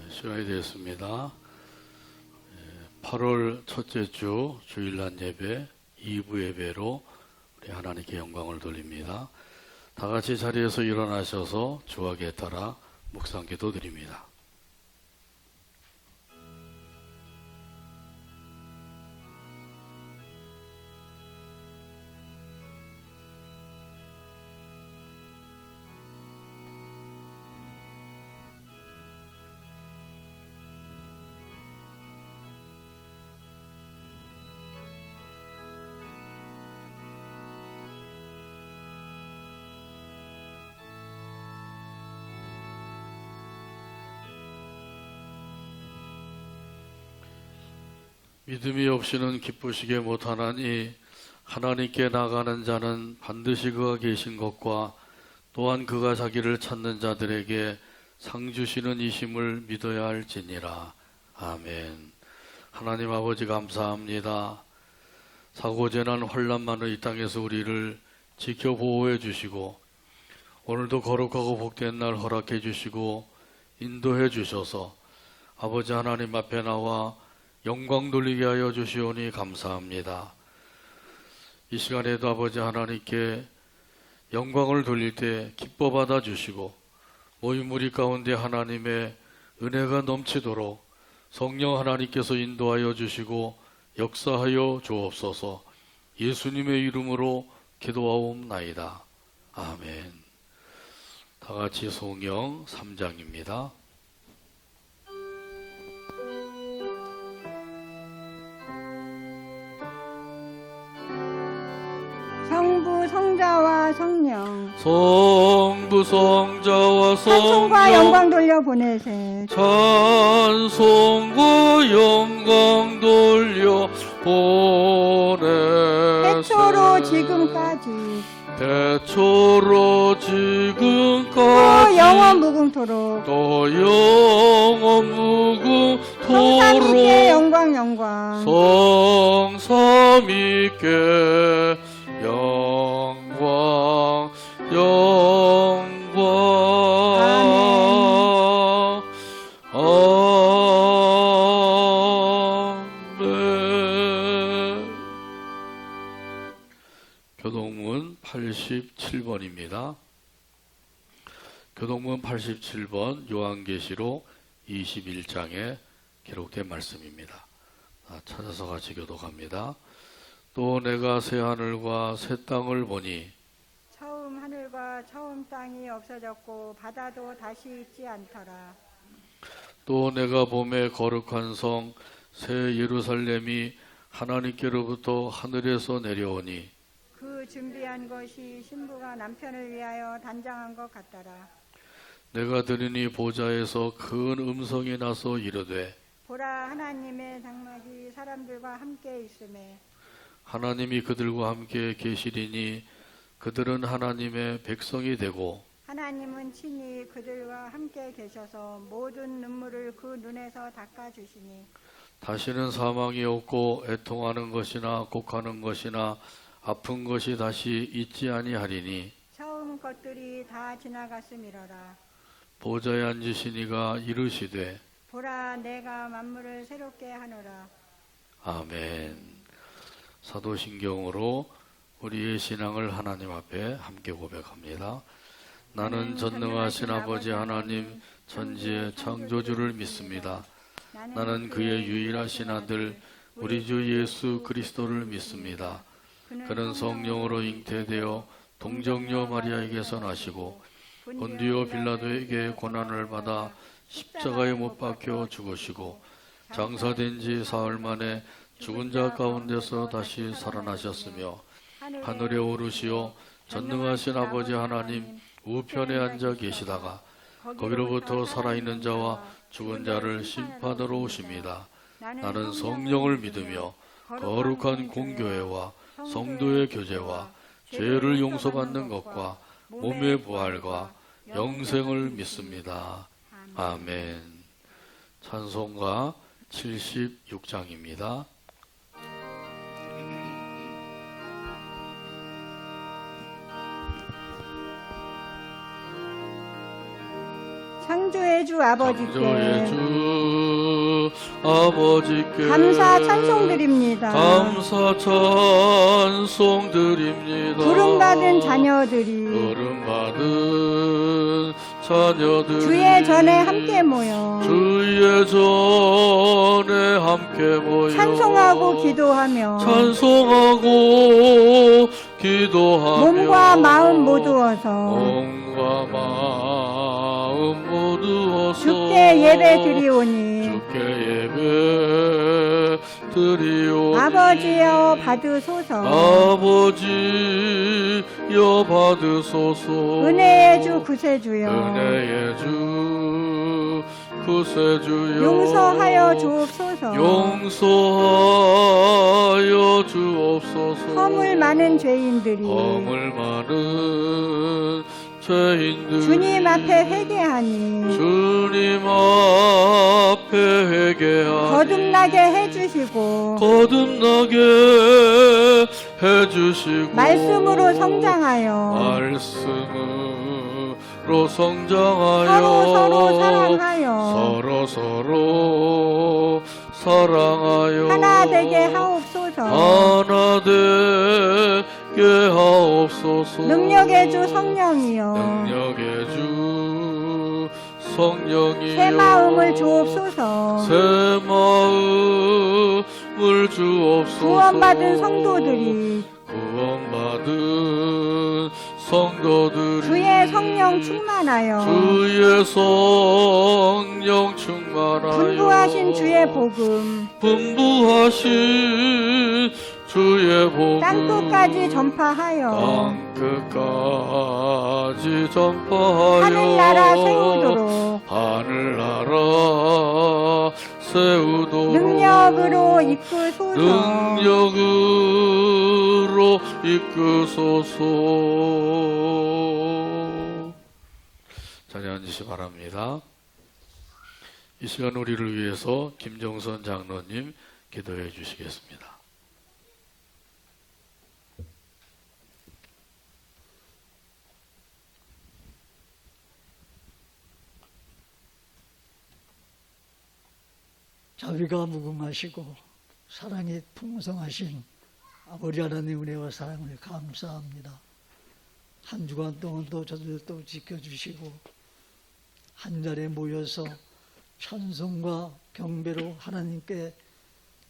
시간이 되었습니다. 8월 첫째 주 주일날 예배 2부 예배로 우리 하나님께 영광을 돌립니다. 다 같이 자리에서 일어나셔서 주하게 따라 묵상기도 드립니다. 믿음이 없이는 기쁘시게 못하나니 하나님께 나가는 자는 반드시 그가 계신 것과 또한 그가 자기를 찾는 자들에게 상 주시는 이심을 믿어야 할지니라. 아멘. 하나님 아버지 감사합니다. 사고재난 환난 많은 이 땅에서 우리를 지켜 보호해 주시고 오늘도 거룩하고 복된 날 허락해 주시고 인도해 주셔서 아버지 하나님 앞에 나와 영광 돌리게 하여 주시오니 감사합니다. 이 시간에도 아버지 하나님께 영광을 돌릴 때 기뻐 받아 주시고 모인 무리 가운데 하나님의 은혜가 넘치도록 성령 하나님께서 인도하여 주시고 역사하여 주옵소서. 예수님의 이름으로 기도하옵나이다. 아멘. 다 같이 성경 3장입니다. 성부 성자와 성령 성부 성자와 찬송과 성령 영광 돌려 보내세. 찬송과 영광 돌려 보내세. 태초로 지금까지 태초로 또 지금까지 영원 무궁토록 또 영원 성삼위께 무궁토록 영광 성삼위께 영광 아멘. 교동문 87번입니다. 교동문 87번 요한계시록 21장에 기록된 말씀입니다. 찾아서 같이 교독합니다. 또 내가 새 하늘과 새 땅을 보니 처음 하늘과 처음 땅이 없어졌고 바다도 다시 있지 않더라. 또 내가 봄에 거룩한 성 새 예루살렘이 하나님께로부터 하늘에서 내려오니 그 준비한 것이 신부가 남편을 위하여 단장한 것 같더라. 내가 들으니 보좌에서 큰 음성이 나서 이르되 보라, 하나님의 장막이 사람들과 함께 있음에 하나님이 그들과 함께 계시리니 그들은 하나님의 백성이 되고 하나님은 친히 그들과 함께 계셔서 모든 눈물을 그 눈에서 닦아주시니 다시는 사망이 없고 애통하는 것이나 곡하는 것이나 아픈 것이 다시 있지 아니하리니 처음 것들이 다 지나갔음이로라. 보좌에 앉으신 이가 이르시되 보라, 내가 만물을 새롭게 하노라. 아멘. 사도신경으로 우리의 신앙을 하나님 앞에 함께 고백합니다. 나는 전능하신 아버지 하나님 천지의 창조주를 믿습니다. 나는 그의 유일하신 아들 우리 주 예수 그리스도를 믿습니다. 그는 성령으로 잉태되어 동정녀 마리아에게서 나시고 본디오 빌라도에게 고난을 받아 십자가에 못 박혀 죽으시고 장사된 지 사흘 만에 죽은 자 가운데서 다시 살아나셨으며 하늘에 오르시어 전능하신 아버지 하나님 우편에 앉아 계시다가 거기로부터 살아있는 자와 죽은 자를 심판하러 오십니다. 나는 성령을 믿으며 거룩한 공교회와 성도의 교제와 죄를 용서받는 것과 몸의 부활과 영생을 믿습니다. 아멘. 찬송가 76장입니다. 창조의 주 아버지께 창조의 주 아버지께 감사 찬송드립니다. 감사 찬송드립니다. 부름받은 자녀들이 부름받은 자녀들이 주의 전에 함께 모여 주의 전에 함께 모여 찬송하고 기도하며 찬송하고 기도하며 몸과 마음 모두어서 몸과 마음 모두어서 주께 예배 드리오니 주께 예배 드리오니 아버지여 받으소서. 아버지여 받으소서. 은혜의 주 구세주여 은혜의 주 구세주여 용서하여 주옵소서. 용서하여 주옵소서. 허물 많은 죄인들이 허물 많은 죄인들이 주님 앞에 회개하니 주님 앞에 회개하니 거듭나게 해주시고 거듭나게 해주시고 말씀으로 성장하여 말씀으로 성장하여 서로 사랑하여 서로 사랑하여 하나 되게 하옵소서. 하나 되게 하옵소서. 능력의 주 성령이여 능력의 주 성령이여 새 마음을 주옵소서. 새 마음을 주옵소서. 구원받은 성도들이 구원받은 성도들이 주의 성령 충만하여 주의 성령 충만하여 분부하신 주의 복음 분부하신 주의 복음 땅끝까지 전파하여 땅끝까지 전파하여 하늘나라 세우도록 하늘나라 세우도록 능력으로 이끄소서. 능력으로 이끄소서. 자리 앉으시 바랍니다. 이 시간 우리를 위해서 김정선 장로님 기도해 주시겠습니다. 자비가 무궁하시고 사랑이 풍성하신 아버지 하나님 은혜와 사랑을 감사합니다. 한 주간 동안 또 저들 또 지켜주시고 한 자리에 모여서 찬송과 경배로 하나님께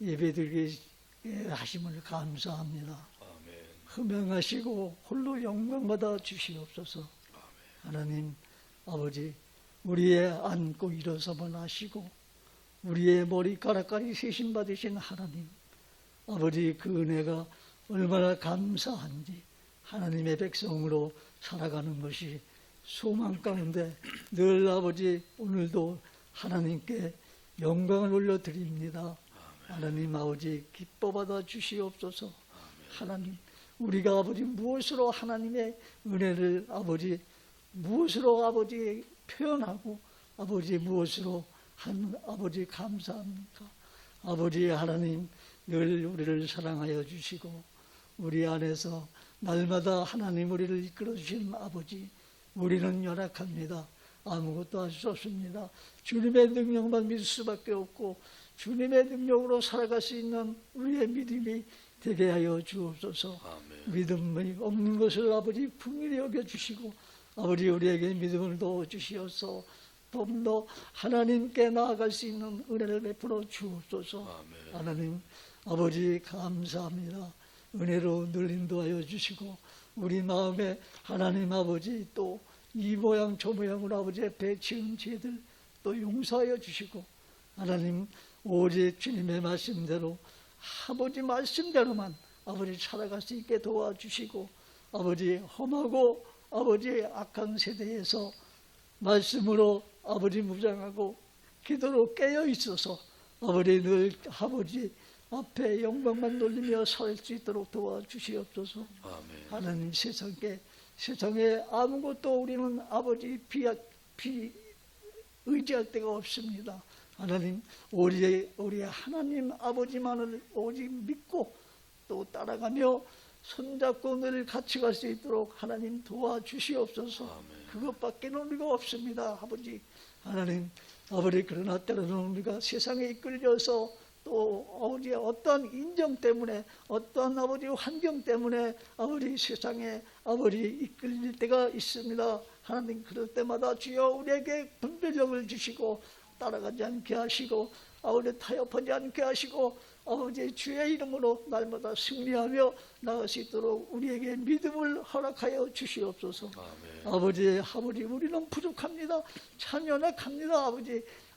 예배드리게 하심을 감사합니다. 흠양하시고 홀로 영광받아 주시옵소서. 하나님 아버지 우리의 앉고 일어서만 하시고 우리의 머리카락까지 세심 받으신 하나님 아버지 그 은혜가 얼마나 감사한지 하나님의 백성으로 살아가는 것이 소망 가운데 늘 아버지 오늘도 하나님께 영광을 올려드립니다. 하나님 아버지 기뻐 받아 주시옵소서. 하나님 우리가 아버지 무엇으로 하나님의 은혜를 아버지 무엇으로 아버지 표현하고 아버지 무엇으로 한 아버지 감사합니까? 아버지 하나님 늘 우리를 사랑하여 주시고 우리 안에서 날마다 하나님 우리를 이끌어 주시는 아버지 우리는 연약합니다. 아무것도 할 수 없습니다. 주님의 능력만 믿을 수밖에 없고 주님의 능력으로 살아갈 수 있는 우리의 믿음이 되게 하여 주옵소서. 믿음이 없는 것을 아버지 풍일히 여겨주시고 아버지 우리에게 믿음을 넣어주시어서 좀 더 하나님께 나아갈 수 있는 은혜를 베풀어 주옵소서. 하나님 아버지 감사합니다. 은혜로 늘 인도하여 주시고 우리 마음에 하나님 아버지 또 이 모양 저 모양으로 아버지 앞에 지은 죄들 또 용서하여 주시고 하나님 오직 주님의 말씀대로 아버지 말씀대로만 아버지 살아갈 수 있게 도와주시고 아버지 험하고 아버지 악한 세대에서 말씀으로 아버지 무장하고 기도로 깨어 있어서 아버지 늘 아버지 앞에 영광만 돌리며 살 수 있도록 도와주시옵소서. 하나님 세상에 아무것도 우리는 아버지 의지할 데가 없습니다. 하나님 우리 하나님 아버지만을 오직 믿고 또 따라가며 손잡고 늘 같이 갈 수 있도록 하나님 도와주시옵소서. 그것밖에 우리가 없습니다. 아버지 하나님 아버지 그러나 때로는 우리가 세상에 이끌려서 또 아버지의 어떤 인정 때문에 어떤 아버지 환경 때문에 아버지 세상에 아버지 이끌릴 때가 있습니다. 하나님 그럴 때마다 주여 우리에게 분별력을 주시고 따라가지 않게 하시고 아버지 타협하지 않게 하시고 아버지 주의 이름으로 날마다 승리하며 나갈 수 있도록 우리에게 믿음을 허락하여 주시옵소서. 아버지 우리는 부족합니다. 참연약합니다.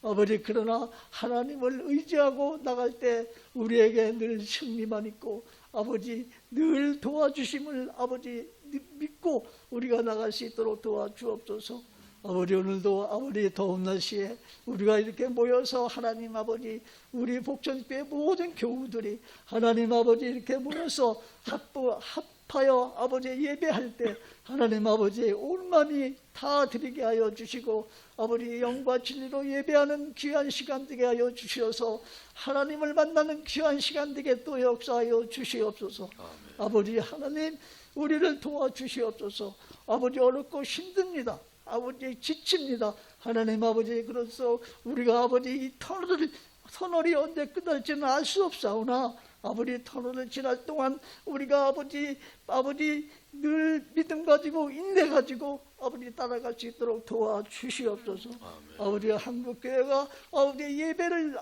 아버지 그러나 하나님을 의지하고 나갈 때 우리에게 늘 승리만 있고 아버지 늘 도와주심을 아버지 믿고 우리가 나갈 수 있도록 도와주옵소서. 아버지 오늘도 아버지 더운 날씨에 우리가 이렇게 모여서 하나님 아버지 우리 복전교회 모든 교우들이 하나님 아버지 이렇게 모여서 합하여 아버지 예배할 때 하나님 아버지 온 마음이 다 드리게 하여 주시고 아버지 영과 진리로 예배하는 귀한 시간 되게 하여 주시어서 하나님을 만나는 귀한 시간 되게 또 역사하여 주시옵소서. 아버지 하나님 우리를 도와주시옵소서. 아버지 어렵고 힘듭니다. 아버지 지칩니다. 하나님 아버지 그래서 우리가 아버지 이 터널이 언제 끝날지는 알 수 없사오나 아버지 터널을 지날 동안 우리가 아버지 늘 믿음 가지고 인내 가지고 아버지 따라갈 수 있도록 도와주시옵소서. 아버지 한국교회가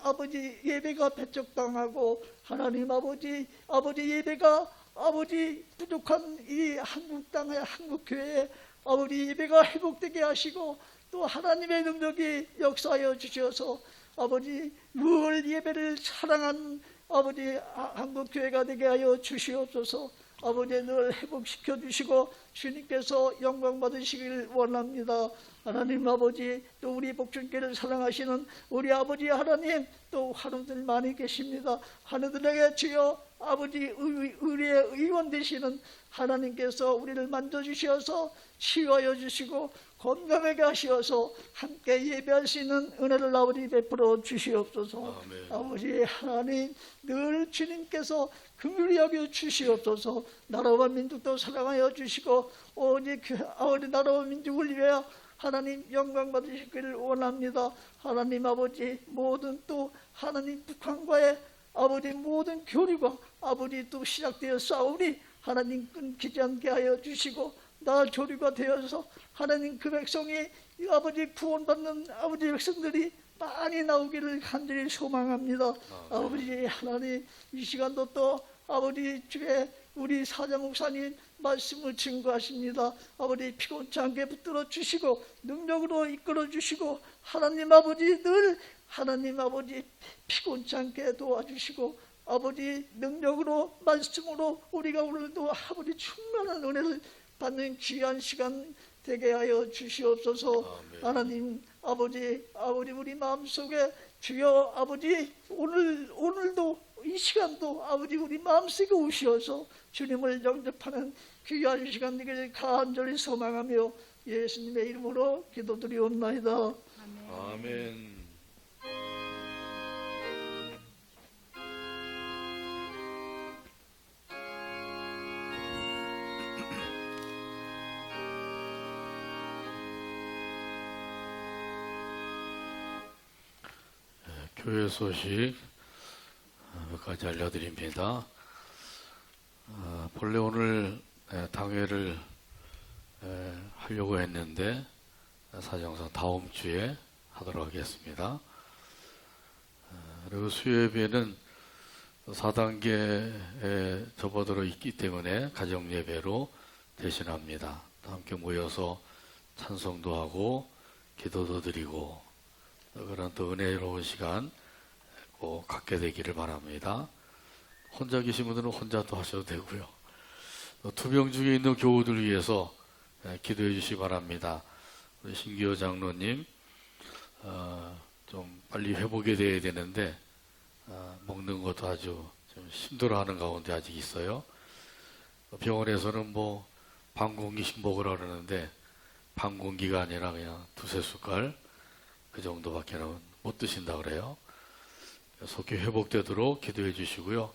아버지 예배가 배척당하고 하나님 아버지 예배가 아버지 부족한 이 한국 땅의 한국교회에 아버지 예배가 회복되게 하시고 또 하나님의 능력이 역사하여 주셔서 아버지 늘 예배를 사랑하는 아버지 한국교회가 되게 하여 주시옵소서. 아버지 늘 회복시켜 주시고 주님께서 영광 받으시길 원합니다. 하나님 아버지 또 우리 복중교회를 사랑하시는 우리 아버지 하나님 또 환우들 많이 계십니다. 환우들에게 주여 아버지 의리의 의원 되시는 하나님께서 우리를 만져주셔서 치유하여 주시고 건강하게 하시어서 함께 예배할 수 있는 은혜를 아버지 베풀어 주시옵소서. 아버지 하나님 늘 주님께서 긍휼히 여겨 주시옵소서. 나라와 민족도 사랑하여 주시고 오직 아버지 나라와 민족을 위하여 하나님 영광 받으시기를 원합니다. 하나님 아버지 모든 또 하나님 북한과의 아버지 모든 교류가 아버지 또 시작되어 싸우니 하나님 끊기지 않게 하여 주시고 나 조류가 되어서 하나님 그 백성이 아버지 구원받는 아버지 백성들이 많이 나오기를 간절히 소망합니다. 아버지 하나님 이 시간도 또 아버지 주의 우리 사장 목사님 말씀을 증거하십니다. 아버지 피곤치 않게 붙들어 주시고 능력으로 이끌어 주시고 하나님 아버지 늘 하나님 아버지 피곤치 않게 도와주시고 아버지 능력으로 말씀으로 우리가 오늘도 아버지 충만한 은혜를 받는 귀한 시간 되게 하여 주시옵소서. 하나님 아버지 우리 마음속에 주여 아버지 오늘도 이 시간도 아버지 우리 마음속에 오시어서 주님을 영접하는 귀한 시간 되기를 간절히 소망하며 예수님의 이름으로 기도드리옵나이다. 아멘. 교회 소식 몇 가지 알려드립니다. 본래 오늘 당회를 하려고 했는데 사정상 다음 주에 하도록 하겠습니다. 그리고 수요예배는 4단계에 접어들어 있기 때문에 가정예배로 대신합니다. 함께 모여서 찬송도 하고 기도도 드리고 그런 또 은혜로운 시간 꼭 갖게 되기를 바랍니다. 혼자 계신 분들은 혼자도 하셔도 되고요. 투병 중에 있는 교우들 위해서 기도해 주시기 바랍니다. 우리 신기호 장로님 좀 빨리 회복이 돼야 되는데 먹는 것도 아주 좀 힘들어하는 가운데 아직 있어요. 병원에서는 뭐 반공기씩 먹으라 그러는데 반공기가 아니라 그냥 두세 숟갈 그 정도밖에는 못 드신다 그래요. 속히 회복되도록 기도해 주시고요.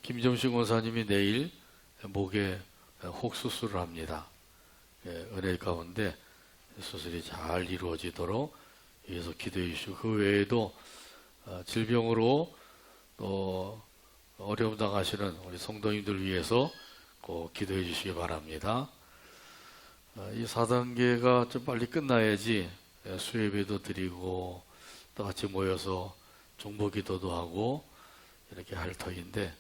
김정식 원사님이 내일 목에 혹 수술을 합니다. 은혜 가운데 수술이 잘 이루어지도록 위해서 기도해 주시고, 그 외에도 질병으로 또 어려움 당하시는 우리 성도님들 위해서 꼭 기도해 주시기 바랍니다. 이 4단계가 좀 빨리 끝나야지 수예배도 드리고 또 같이 모여서 중보기도도 하고 이렇게 할 터인데,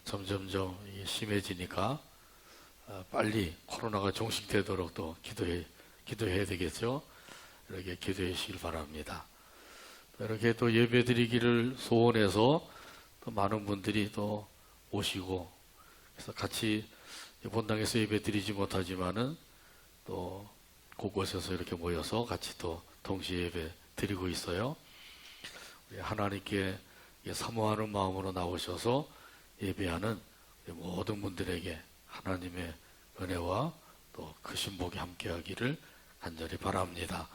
점점점 이게 심해지니까 빨리 코로나가 종식되도록 또 기도해야 되겠죠. 이렇게 기도해 주시길 바랍니다. 이렇게 또 예배 드리기를 소원해서 또 많은 분들이 또 오시고, 그래서 같이 본당에서 예배 드리지 못하지만은 또 곳곳에서 이렇게 모여서 같이 또 동시에 예배 드리고 있어요. 우리 하나님께 사모하는 마음으로 나오셔서 예배하는 모든 분들에게 하나님의 은혜와 또 크신 복이 함께하기를 간절히 바랍니다.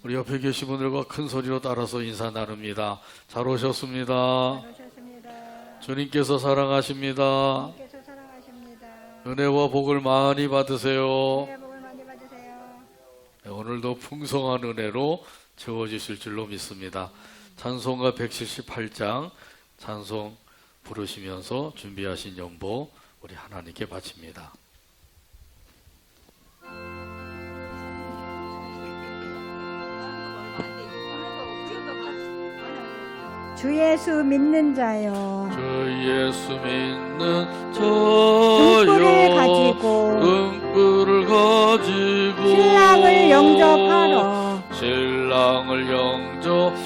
우리 옆에 계신 분들과 큰 소리로 따라서 인사 나눕니다. 잘 오셨습니다. 잘 오셨습니다. 주님께서 사랑하십니다. 주님께서 사랑하십니다. 은혜와 복을 많이 받으세요. 새해 복을 많이 받으세요. 네, 오늘도 풍성한 은혜로 채워주실 줄로 믿습니다. 찬송가 178장 찬송 부르시면서 준비하신 연보 우리 하나님께 바칩니다. 주 예수 믿는 자요, 주 예수 믿는 등불을 저요, 가지고 등불을 가지고 신랑을 영접하러 신랑을 영접하러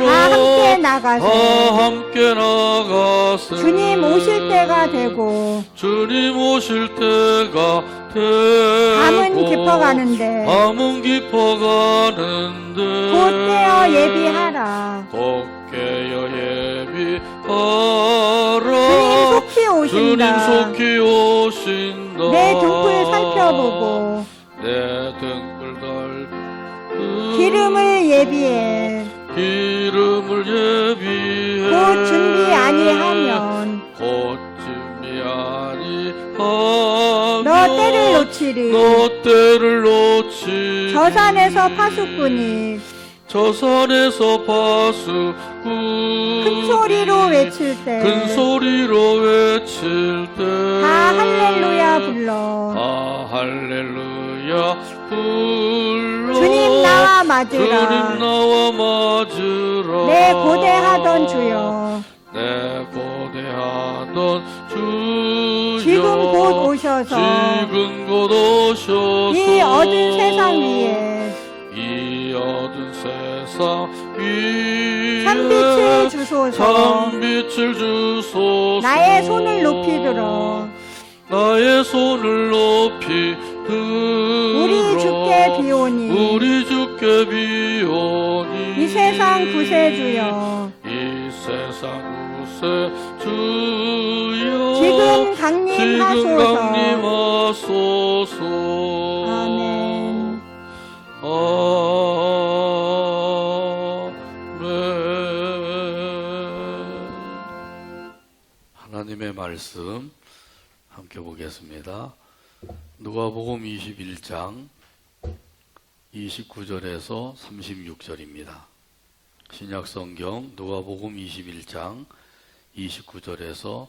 다 함께 나가세. 다 함께 나가세. 주님 오실 때가 되고 주님 오실 때가 되고 밤은 깊어가는데 밤은 깊어가는데 곧 깨어 예비하라. 곧 깨어 예비하라. 주님 속히 주님 오신다. 속히 오신다. 내 등불 살펴보고 내 등불 달 기름을 예비해. 기름을 예비해 곧 준비 아니하면 곧 준비 아니하면 너 때를 놓치리. 너 때를 놓치리. 저산에서 파수꾼이 저산에서 파수꾼이 큰 소리로 외칠 때 큰 소리로 외칠 때 다 할렐루야 불러. 다 할렐루야 불러. 주님 나와 주님 맞으라. 나와 맞으라. 내 고대하던 주여, 내 고대하던 주여 지금 곧 오셔서 지금 곧 오셔서 이 어두운 세상 위에 이 어두운 세상 위에 참빛을 주소서. 참빛을 주소서. 나의 손을 높이 들어 나의 손을 높이 들어 우리 주께 비오니 우리 주께 비오니 이 세상 구세주여, 이 세상 구세주여 지금 강림하소서. 강림하소서. 아멘. 아멘. 하나님의 말씀 함께 보겠습니다. 누가복음 21장 29절에서 36절입니다. 신약성경 누가복음 21장 29절에서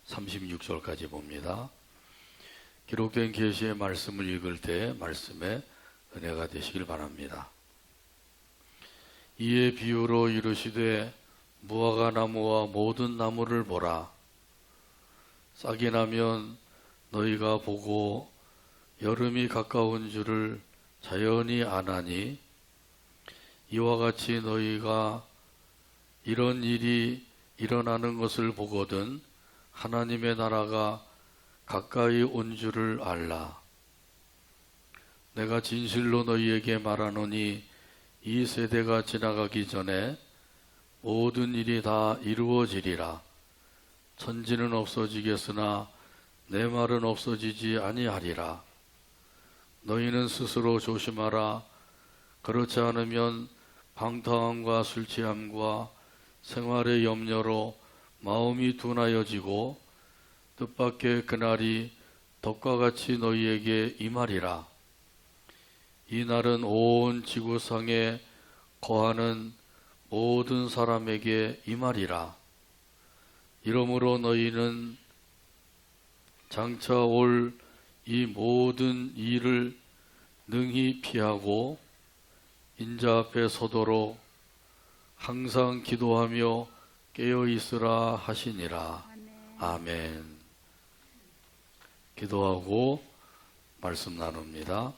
36절까지 봅니다. 기록된 계시의 말씀을 읽을 때 말씀에 은혜가 되시길 바랍니다. 이에 비유로 이르시되 무화과 나무와 모든 나무를 보라. 싹이 나면 너희가 보고 여름이 가까운 줄을 자연히 아나니 이와 같이 너희가 이런 일이 일어나는 것을 보거든 하나님의 나라가 가까이 온 줄을 알라. 내가 진실로 너희에게 말하노니 이 세대가 지나가기 전에 모든 일이 다 이루어지리라. 천지는 없어지겠으나 내 말은 없어지지 아니하리라. 너희는 스스로 조심하라. 그렇지 않으면 방탕함과 술 취함과 생활의 염려로 마음이 둔하여지고 뜻밖의 그날이 덕과 같이 너희에게 임하리라. 이 날은 온 지구상에 거하는 모든 사람에게 임하리라. 이러므로 너희는 장차 올 이 모든 일을 능히 피하고 인자 앞에 서도록 항상 기도하며 깨어 있으라 하시니라. 아멘. 기도하고 말씀 나눕니다.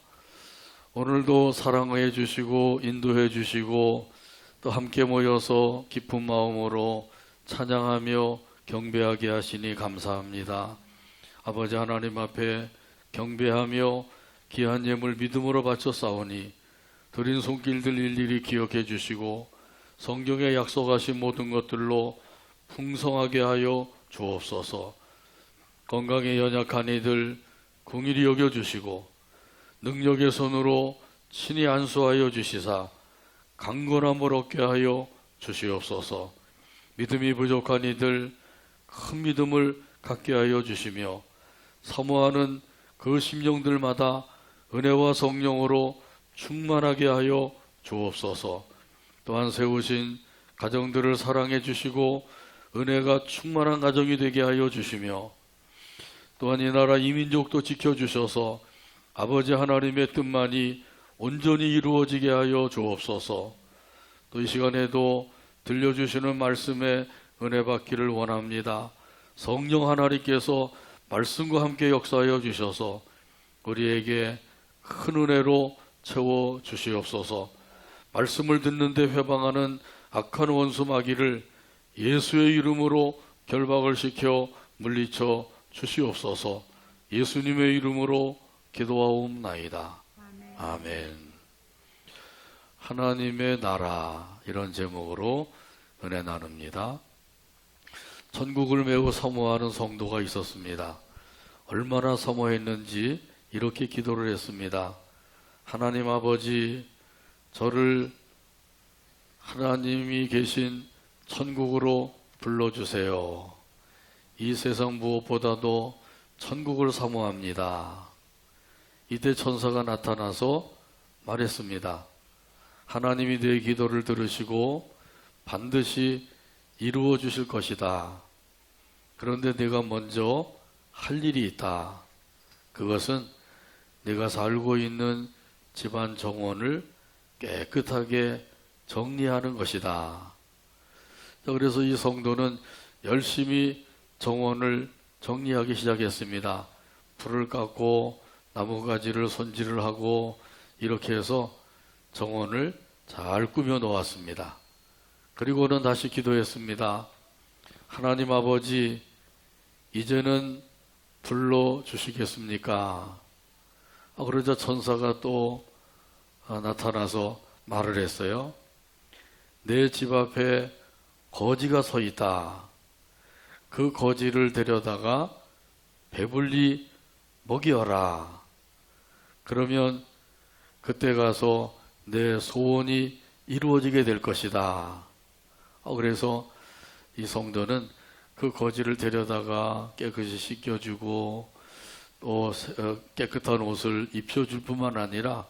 오늘도 사랑해 주시고 인도해 주시고 또 함께 모여서 기쁜 마음으로 찬양하며 경배하게 하시니 감사합니다. 아버지 하나님 앞에 경배하며 귀한 예물 믿음으로 바쳐 싸우니 드린 손길들 일일이 기억해 주시고 성경에 약속하신 모든 것들로 풍성하게 하여 주옵소서. 건강에 연약한 이들 긍휼히 여겨 주시고 능력의 손으로 친히 안수하여 주시사 강건함을 얻게 하여 주시옵소서. 믿음이 부족한 이들 큰 믿음을 갖게 하여 주시며 사모하는 그 심령들마다 은혜와 성령으로 충만하게 하여 주옵소서. 또한 세우신 가정들을 사랑해 주시고 은혜가 충만한 가정이 되게 하여 주시며 또한 이 나라 이 민족도 지켜주셔서 아버지 하나님의 뜻만이 온전히 이루어지게 하여 주옵소서. 또 이 시간에도 들려주시는 말씀에 은혜 받기를 원합니다. 성령 하나님께서 말씀과 함께 역사하여 주셔서 우리에게 큰 은혜로 채워 주시옵소서. 말씀을 듣는데 회방하는 악한 원수 마귀를 예수의 이름으로 결박을 시켜 물리쳐 주시옵소서. 예수님의 이름으로 기도하옵나이다. 아멘. 하나님의 나라, 이런 제목으로 은혜 나눕니다. 천국을 매우 사모하는 성도가 있었습니다. 얼마나 사모했는지 이렇게 기도를 했습니다. 하나님 아버지, 저를 하나님이 계신 천국으로 불러주세요. 이 세상 무엇보다도 천국을 사모합니다. 이때 천사가 나타나서 말했습니다. 하나님이 내 기도를 들으시고 반드시 이루어 주실 것이다. 그런데 내가 먼저 할 일이 있다. 그것은 내가 살고 있는 집안 정원을 깨끗하게 정리하는 것이다. 그래서 이 성도는 열심히 정원을 정리하기 시작했습니다. 풀을 깎고 나무가지를 손질을 하고 이렇게 해서 정원을 잘 꾸며 놓았습니다. 그리고는 다시 기도했습니다. 하나님 아버지, 이제는 불러주시겠습니까? 그러자 천사가 또 나타나서 말을 했어요. 내 집 앞에 거지가 서 있다. 그 거지를 데려다가 배불리 먹여라. 그러면 그때 가서 내 소원이 이루어지게 될 것이다. 그래서 이 성도는 그 거지를 데려다가 깨끗이 씻겨주고 또 깨끗한 옷을 입혀줄 뿐만 아니라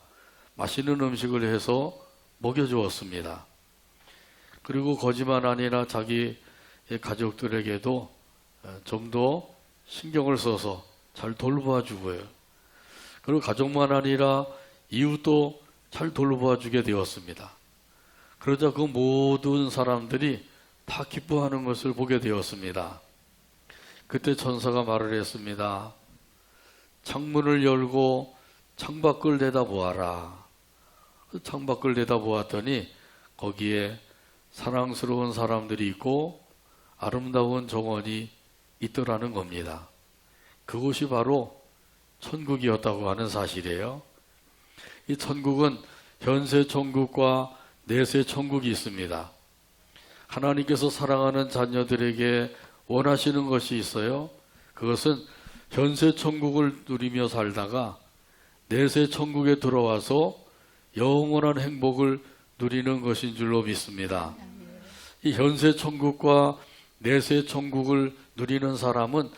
맛있는 음식을 해서 먹여주었습니다. 그리고 거지만 아니라 자기 가족들에게도 좀 더 신경을 써서 잘 돌봐주고요. 그리고 가족만 아니라 이웃도 잘 돌봐주게 되었습니다. 그러자 그 모든 사람들이 다 기뻐하는 것을 보게 되었습니다. 그때 천사가 말을 했습니다. 창문을 열고 창밖을 내다보아라. 그 창밖을 내다보았더니 거기에 사랑스러운 사람들이 있고 아름다운 정원이 있더라는 겁니다. 그곳이 바로 천국이었다고 하는 사실이에요. 이 천국은 현세 천국과 내세 천국이 있습니다. 하나님께서 사랑하는 자녀들에게 원하시는 것이 있어요. 그것은 현세 천국을 누리며 살다가 내세 천국에 들어와서 영원한 행복을 누리는 것인 줄로 믿습니다. 이 현세 천국과 내세 천국을 누리는 사람은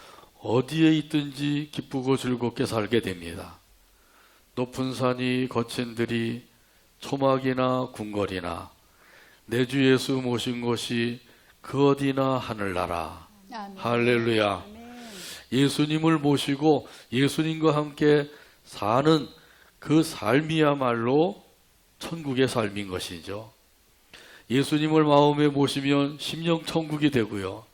어디에 있든지 기쁘고 즐겁게 살게 됩니다. 높은 산이 거친 들이 초막이나 궁궐이나 내 주 예수 모신 곳이 그 어디나 하늘나라. 아멘. 할렐루야. 아멘. 예수님을 모시고 예수님과 함께 사는 그 삶이야말로 천국의 삶인 것이죠. 예수님을 마음에 모시면 심령 천국이 되고요.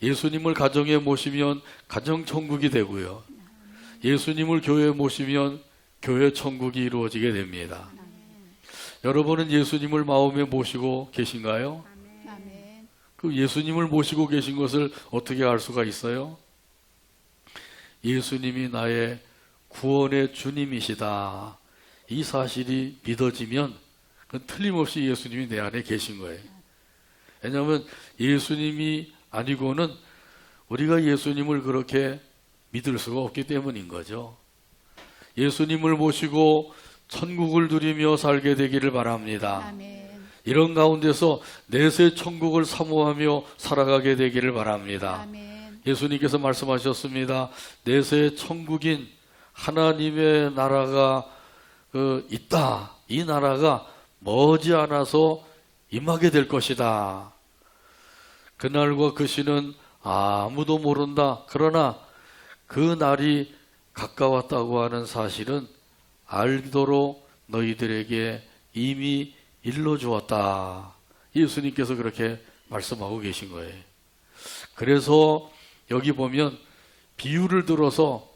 예수님을 가정에 모시면 가정 천국이 되고요. 예수님을 교회에 모시면 교회 천국이 이루어지게 됩니다. 여러분은 예수님을 마음에 모시고 계신가요? 아멘. 그 예수님을 모시고 계신 것을 어떻게 알 수가 있어요? 예수님이 나의 구원의 주님이시다. 이 사실이 믿어지면 그건 틀림없이 예수님이 내 안에 계신 거예요. 왜냐하면 예수님이 아니고는 우리가 예수님을 그렇게 믿을 수가 없기 때문인 거죠. 예수님을 모시고 천국을 누리며 살게 되기를 바랍니다. 아멘. 이런 가운데서 내세 천국을 사모하며 살아가게 되기를 바랍니다. 아멘. 예수님께서 말씀하셨습니다. 내세 천국인 하나님의 나라가 있다. 이 나라가 머지않아서 임하게 될 것이다. 그날과 그 시는 아무도 모른다. 그러나 그 날이 가까웠다고 하는 사실은 알도록 너희들에게 이미 일러주었다. 예수님께서 그렇게 말씀하고 계신 거예요. 그래서 여기 보면 비유를 들어서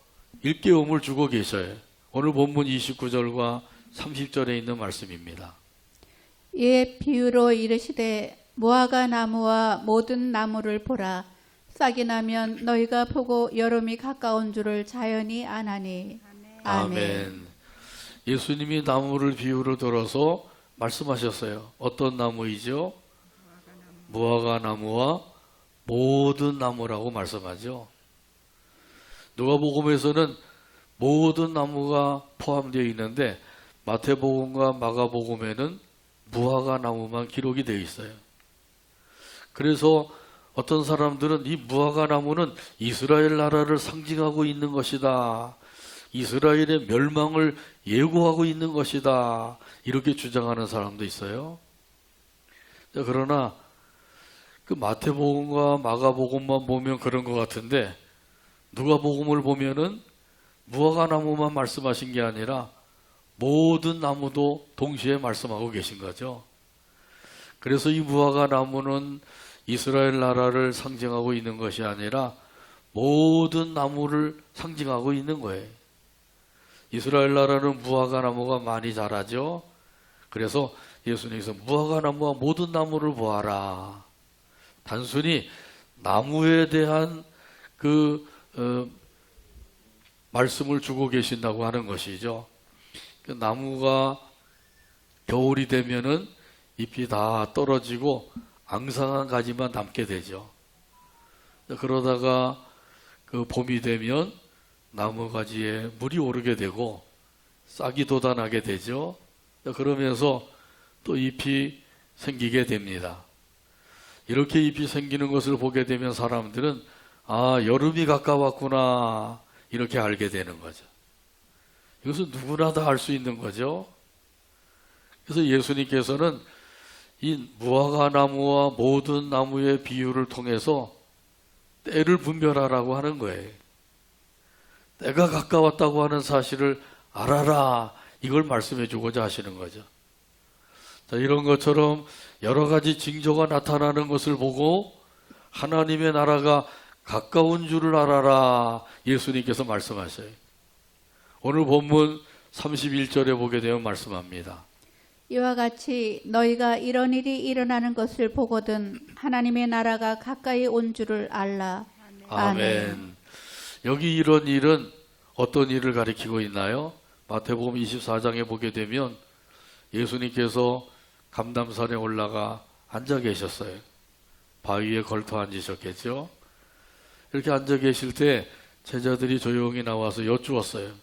일깨움을 주고 계셔요. 오늘 본문 29절과 30절에 있는 말씀입니다. 이에 비유로 이르시되 무화과 나무와 모든 나무를 보라. 싹이 나면 너희가 보고 여름이 가까운 줄을 자연히 아나니. 아멘. 예수님이 나무를 비유로 들어서 말씀하셨어요. 어떤 나무이죠? 무화과 나무와 모든 나무라고 말씀하죠. 누가복음에서는 모든 나무가 포함되어 있는데 마태복음과 마가복음에는 무화과 나무만 기록이 되어 있어요. 그래서 어떤 사람들은 이 무화과 나무는 이스라엘 나라를 상징하고 있는 것이다. 이스라엘의 멸망을 예고하고 있는 것이다. 이렇게 주장하는 사람도 있어요. 자, 그러나 그 마태복음과 마가복음만 보면 그런 것 같은데 누가복음을 보면은 무화과 나무만 말씀하신 게 아니라 모든 나무도 동시에 말씀하고 계신 거죠. 그래서 이 무화과 나무는 이스라엘 나라를 상징하고 있는 것이 아니라 모든 나무를 상징하고 있는 거예요. 이스라엘 나라는 무화과 나무가 많이 자라죠. 그래서 예수님께서 무화과 나무와 모든 나무를 보아라. 단순히 나무에 대한 말씀을 주고 계신다고 하는 것이죠. 그 나무가 겨울이 되면은 잎이 다 떨어지고 앙상한 가지만 남게 되죠. 그러다가 그 봄이 되면 나무 가지에 물이 오르게 되고 싹이 돋아나게 되죠. 그러면서 또 잎이 생기게 됩니다. 이렇게 잎이 생기는 것을 보게 되면 사람들은 여름이 가까웠구나 이렇게 알게 되는 거죠. 이것은 누구나 다 알 수 있는 거죠. 그래서 예수님께서는 이 무화과 나무와 모든 나무의 비유를 통해서 때를 분별하라고 하는 거예요. 때가 가까웠다고 하는 사실을 알아라. 이걸 말씀해 주고자 하시는 거죠. 자, 이런 것처럼 여러 가지 징조가 나타나는 것을 보고 하나님의 나라가 가까운 줄을 알아라. 예수님께서 말씀하셔요. 오늘 본문 31절에 보게 되면 말씀합니다. 이와 같이 너희가 이런 일이 일어나는 것을 보거든 하나님의 나라가 가까이 온 줄을 알라. 아멘. 여기 이런 일은 어떤 일을 가리키고 있나요? 마태복음 24장에 보게 되면 예수님께서 감람산에 올라가 앉아 계셨어요. 바위에 걸터 앉으셨겠죠. 이렇게 앉아 계실 때 제자들이 조용히 나와서 여쭈었어요.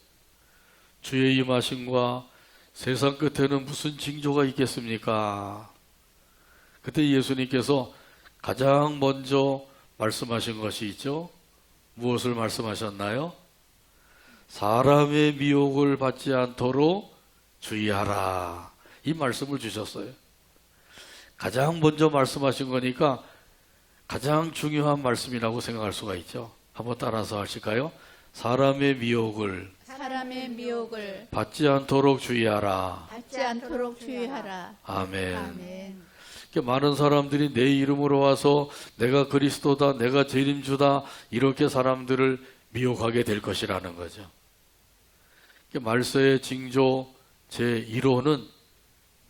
주의 임하심과 세상 끝에는 무슨 징조가 있겠습니까? 그때 예수님께서 가장 먼저 말씀하신 것이 있죠. 무엇을 말씀하셨나요? 사람의 미혹을 받지 않도록 주의하라. 이 말씀을 주셨어요. 가장 먼저 말씀하신 거니까 가장 중요한 말씀이라고 생각할 수가 있죠. 한번 따라서 하실까요? 사람의 미혹을 받지 않도록 주의하라. 받지 않도록 주의하라. 아멘. 아멘. 이렇게 많은 사람들이 내 이름으로 와서 내가 그리스도다, 내가 재림주다, 이렇게 사람들을 미혹하게 될 것이라는 거죠. 말세의 징조 제1호는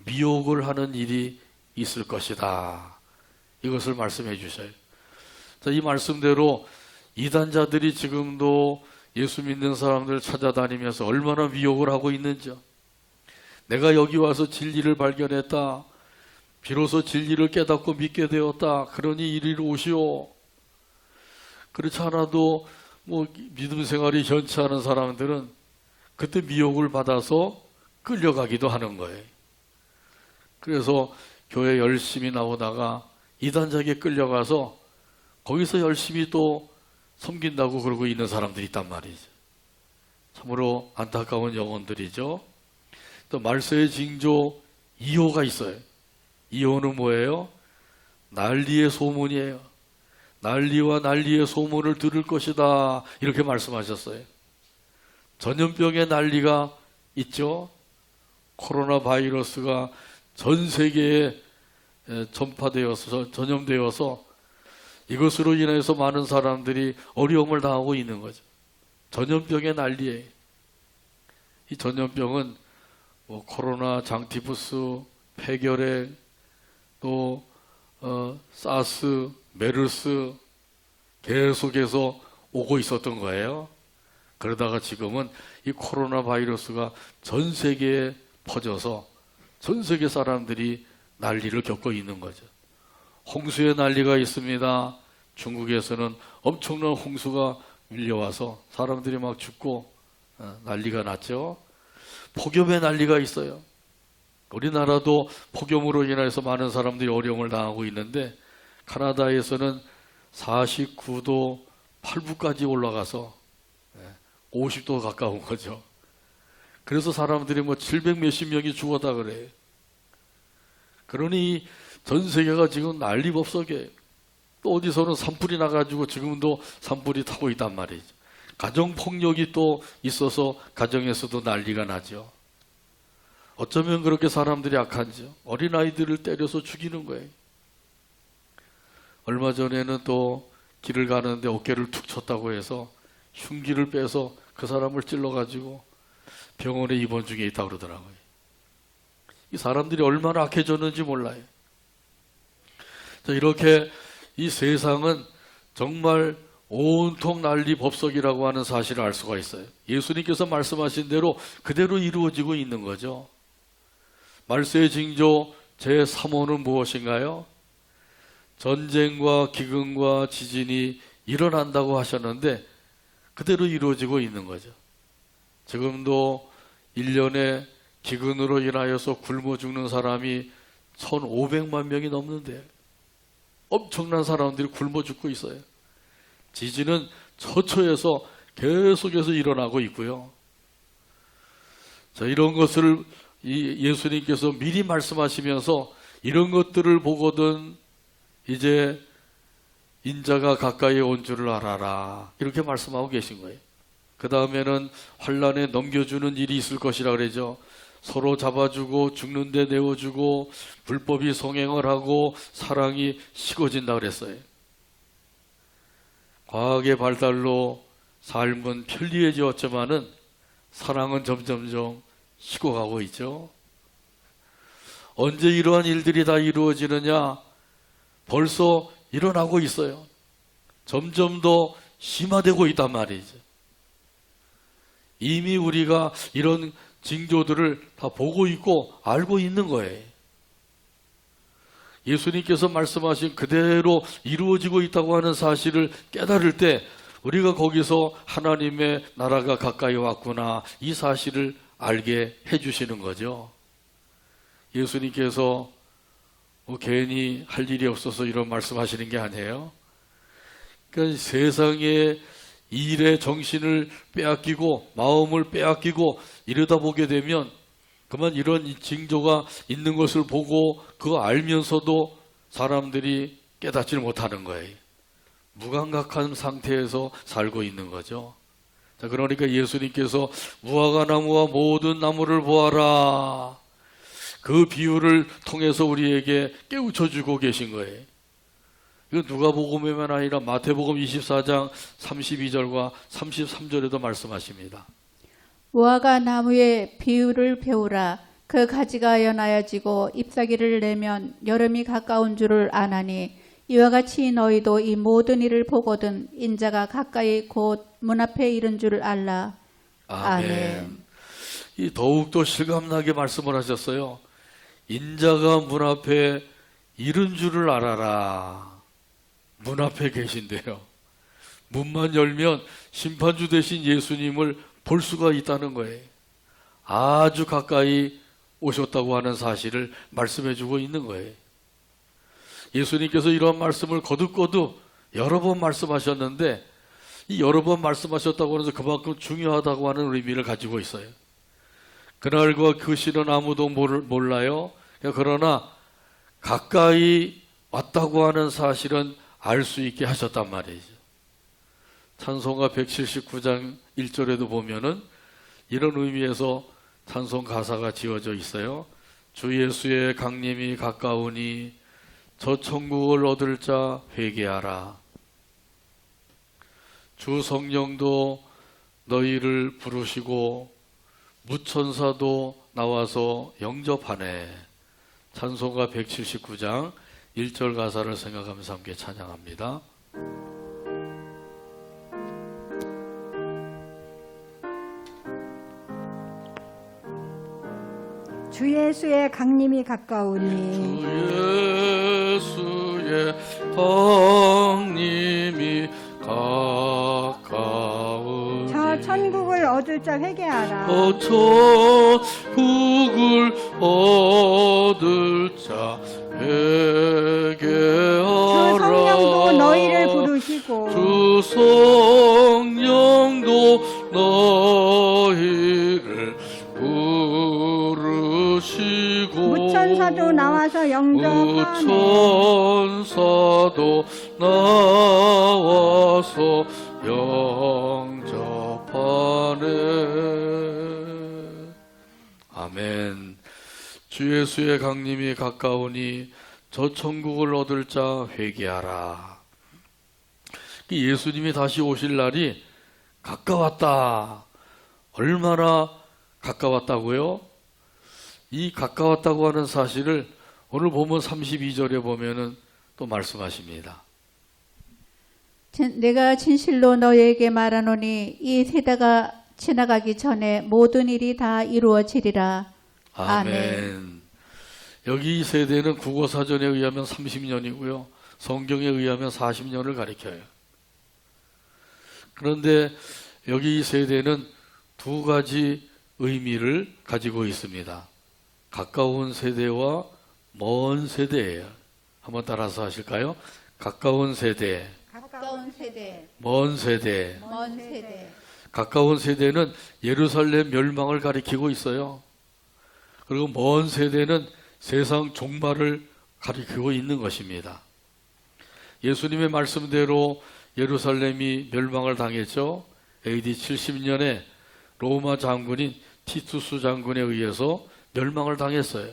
미혹을 하는 일이 있을 것이다. 이것을 말씀해 주셔요. 자, 이 말씀대로 이단자들이 지금도 예수 믿는 사람들 찾아다니면서 얼마나 미혹을 하고 있는지요. 내가 여기 와서 진리를 발견했다. 비로소 진리를 깨닫고 믿게 되었다. 그러니 이리로 오시오. 그렇지 않아도 뭐 믿음 생활이 현치 않은 사람들은 그때 미혹을 받아서 끌려가기도 하는 거예요. 그래서 교회 열심히 나오다가 이단자에게 끌려가서 거기서 열심히 또 섬긴다고 그러고 있는 사람들이 있단 말이죠. 참으로 안타까운 영혼들이죠. 또 말세의 징조 2호가 있어요. 2호는 뭐예요? 난리의 소문이에요. 난리와 난리의 소문을 들을 것이다. 이렇게 말씀하셨어요. 전염병의 난리가 있죠. 코로나 바이러스가 전 세계에 전파되어서 전염되어서 이것으로 인해서 많은 사람들이 어려움을 당하고 있는 거죠. 전염병의 난리에 이 전염병은 뭐 코로나, 장티푸스, 폐결핵, 또 사스, 메르스 계속해서 오고 있었던 거예요. 그러다가 지금은 이 코로나 바이러스가 전 세계에 퍼져서 전 세계 사람들이 난리를 겪고 있는 거죠. 홍수의 난리가 있습니다. 중국에서는 엄청난 홍수가 밀려와서 사람들이 막 죽고 난리가 났죠. 폭염의 난리가 있어요. 우리나라도 폭염으로 인해서 많은 사람들이 어려움을 당하고 있는데 캐나다에서는 49도 8분까지 올라가서 50도 가까운 거죠. 그래서 사람들이 뭐 700 몇십 명이 죽었다 그래요. 그러니 전 세계가 지금 난리법석에 또 어디서는 산불이 나가지고 지금도 산불이 타고 있단 말이죠. 가정폭력이 또 있어서 가정에서도 난리가 나죠. 어쩌면 그렇게 사람들이 악한지요. 어린아이들을 때려서 죽이는 거예요. 얼마 전에는 또 길을 가는데 어깨를 툭 쳤다고 해서 흉기를 빼서 그 사람을 찔러가지고 병원에 입원 중에 있다고 그러더라고요. 이 사람들이 얼마나 악해졌는지 몰라요. 자, 이렇게 이 세상은 정말 온통 난리 법석이라고 하는 사실을 알 수가 있어요. 예수님께서 말씀하신 대로 그대로 이루어지고 있는 거죠. 말세의 징조 제3호는 무엇인가요? 전쟁과 기근과 지진이 일어난다고 하셨는데 그대로 이루어지고 있는 거죠. 지금도 1년에 기근으로 인하여서 굶어 죽는 사람이 1,500만 명이 넘는데 엄청난 사람들이 굶어 죽고 있어요. 지진은 처처에서 계속해서 일어나고 있고요. 자, 이런 것을 예수님께서 미리 말씀하시면서 이런 것들을 보거든 이제 인자가 가까이 온 줄을 알아라. 이렇게 말씀하고 계신 거예요. 그 다음에는 환난에 넘겨주는 일이 있을 것이라 그러죠. 서로 잡아주고 죽는데 내어주고 불법이 성행을 하고 사랑이 식어진다 그랬어요. 과학의 발달로 삶은 편리해졌지만은 사랑은 점점점 식어가고 있죠. 언제 이러한 일들이 다 이루어지느냐? 벌써 일어나고 있어요. 점점 더 심화되고 있단 말이죠. 이미 우리가 이런 징조들을 다 보고 있고 알고 있는 거예요. 예수님께서 말씀하신 그대로 이루어지고 있다고 하는 사실을 깨달을 때 우리가 거기서 하나님의 나라가 가까이 왔구나 이 사실을 알게 해주시는 거죠. 예수님께서 괜히 할 일이 없어서 이런 말씀하시는 게 아니에요. 그러니까 세상에 일에 정신을 빼앗기고 마음을 빼앗기고 이러다 보게 되면 그만 이런 징조가 있는 것을 보고 그거 알면서도 사람들이 깨닫지를 못하는 거예요. 무감각한 상태에서 살고 있는 거죠. 자, 그러니까 예수님께서 무화과 나무와 모든 나무를 보아라. 그 비유를 통해서 우리에게 깨우쳐 주고 계신 거예요. 이거 누가복음에만 아니라 마태복음 24장 32절과 33절에도 말씀하십니다. 무화과 나무의 비유를 배우라. 그 가지가 연하여지고 잎사귀를 내면 여름이 가까운 줄을 아나니 이와 같이 너희도 이 모든 일을 보거든 인자가 가까이 곧 문 앞에 이른 줄을 알라. 아멘. 이 더욱더 실감나게 말씀을 하셨어요. 인자가 문 앞에 이른 줄을 알아라. 문 앞에 계신데요. 문만 열면 심판주 되신 예수님을 볼 수가 있다는 거예요. 아주 가까이 오셨다고 하는 사실을 말씀해 주고 있는 거예요. 예수님께서 이러한 말씀을 거듭거듭 여러 번 말씀하셨는데 이 여러 번 말씀하셨다고 해서 그만큼 중요하다고 하는 의미를 가지고 있어요. 그날과 그 시는 아무도 몰라요. 그러나 가까이 왔다고 하는 사실은 알 수 있게 하셨단 말이죠. 찬송가 179장 1절에도 보면은 이런 의미에서 찬송 가사가 지어져 있어요. 주 예수의 강림이 가까우니 저 천국을 얻을 자 회개하라. 주 성령도 너희를 부르시고 무천사도 나와서 영접하네. 찬송가 179장 1절 가사를 생각하면서 함께 찬양합니다. 주 예수의 강림이 가까우니 주 예수의 강림이 가까우니 저 천국을 얻을 자 회개하라. 천국을 얻을 자 회개하라. 주 성령도 너희를 부르시고 주 성령도 너희를 부르시고 무천사도 나와서 영접하네. 무천사도 나와서 영접하네. 아멘. 주 예수의 강림이 가까우니 저 천국을 얻을 자 회개하라. 예수님이 다시 오실 날이 가까웠다. 얼마나 가까웠다고요? 이 가까웠다고 하는 사실을 오늘 보면 32절에 보면은 또 말씀하십니다. 내가 진실로 너희에게 말하노니 이 세대가 지나가기 전에 모든 일이 다 이루어지리라. 아멘. 여기 이 세대는 국어사전에 의하면 30년이고요. 성경에 의하면 40년을 가리켜요. 그런데 여기 이 세대는 두 가지 의미를 가지고 있습니다. 가까운 세대와 먼 세대예요. 한번 따라서 하실까요? 가까운 세대, 가까운 세대, 먼 세대. 먼 세대. 가까운 세대는 예루살렘 멸망을 가리키고 있어요. 그리고 먼 세대는 세상 종말을 가리키고 있는 것입니다. 예수님의 말씀대로 예루살렘이 멸망을 당했죠. AD 70년에 로마 장군인 티투스 장군에 의해서 멸망을 당했어요.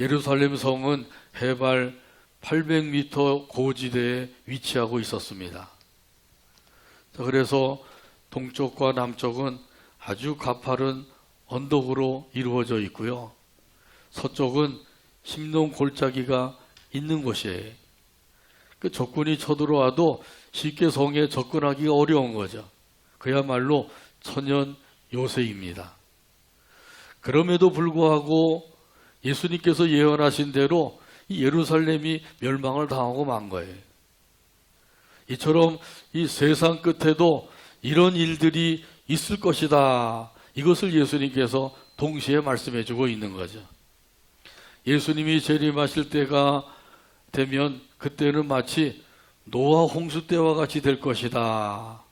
예루살렘 성은 해발 800m 고지대에 위치하고 있었습니다. 그래서 동쪽과 남쪽은 아주 가파른 언덕으로 이루어져 있고요. 서쪽은 심동 골짜기가 있는 곳이에요. 그 적군이 쳐들어와도 쉽게 성에 접근하기가 어려운 거죠. 그야말로 천연 요새입니다. 그럼에도 불구하고 예수님께서 예언하신 대로 이 예루살렘이 멸망을 당하고 만 거예요. 이처럼 이 세상 끝에도 이런 일들이 있을 것이다. 이것을 예수님께서 동시에 말씀해 주고 있는 거죠. 예수님이 재림하실 때가 되면 그때는 마치 노아 홍수 때와 같이 될 것이다.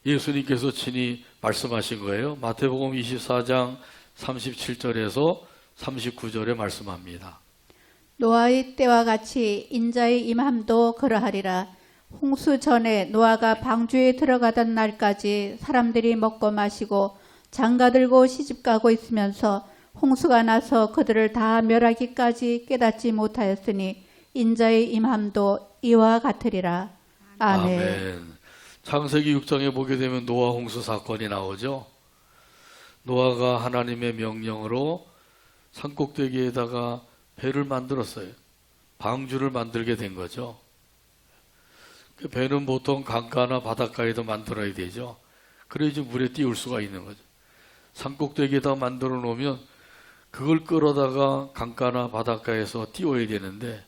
예수님께서 친히 말씀하신 거예요. 마태복음 24장 37절에서 39절에 말씀합니다. 노아의 때와 같이 인자의 임함도 그러하리라. 홍수 전에 노아가 방주에 들어가던 날까지 사람들이 먹고 마시고 장가들고 시집가고 있으면서 홍수가 나서 그들을 다 멸하기까지 깨닫지 못하였으니 인자의 임함도 이와 같으리라. 아멘. 아멘. 창세기 6장에 보게 되면 노아 홍수 사건이 나오죠. 노아가 하나님의 명령으로 산꼭대기에다가 배를 만들었어요. 방주를 만들게 된 거죠. 그 배는 보통 강가나 바닷가에도 만들어야 되죠. 그래야지 물에 띄울 수가 있는 거죠. 산꼭대기에다 만들어 놓으면 그걸 끌어다가 강가나 바닷가에서 띄워야 되는데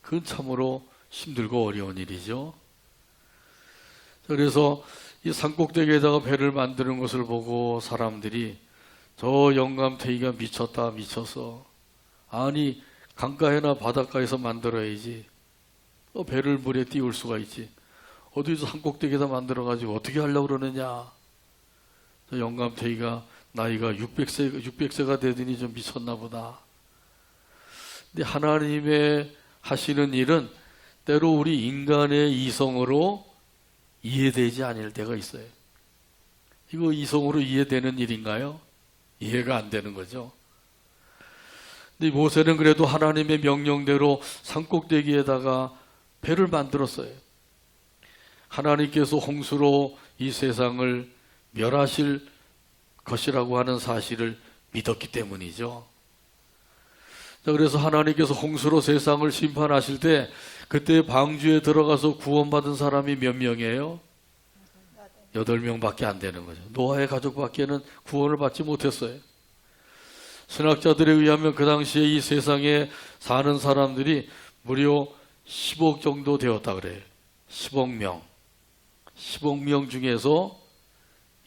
그건 참으로 힘들고 어려운 일이죠. 그래서 이 산꼭대기에다가 배를 만드는 것을 보고 사람들이 저 영감탱이가 미쳤다, 미쳐서 아니 강가에나 바닷가에서 만들어야지 배를 물에 띄울 수가 있지 어디서 산꼭대기에다 만들어가지고 어떻게 하려고 그러느냐. 저 영감탱이가 나이가 600세가 되더니 좀 미쳤나 보다. 근데 하나님의 하시는 일은 때로 우리 인간의 이성으로 이해되지 않을 때가 있어요. 이거 이성으로 이해되는 일인가요? 이해가 안 되는 거죠. 근데 모세는 그래도 하나님의 명령대로 산꼭대기에다가 배를 만들었어요. 하나님께서 홍수로 이 세상을 멸하실 것이라고 하는 사실을 믿었기 때문이죠. 자, 그래서 하나님께서 홍수로 세상을 심판하실 때 그때 방주에 들어가서 구원받은 사람이 몇 명이에요? 8명밖에 안 되는 거죠. 노아의 가족밖에는 구원을 받지 못했어요. 신학자들에 의하면 그 당시에 이 세상에 사는 사람들이 무려 10억 정도 되었다 그래요. 10억 명. 10억 명 중에서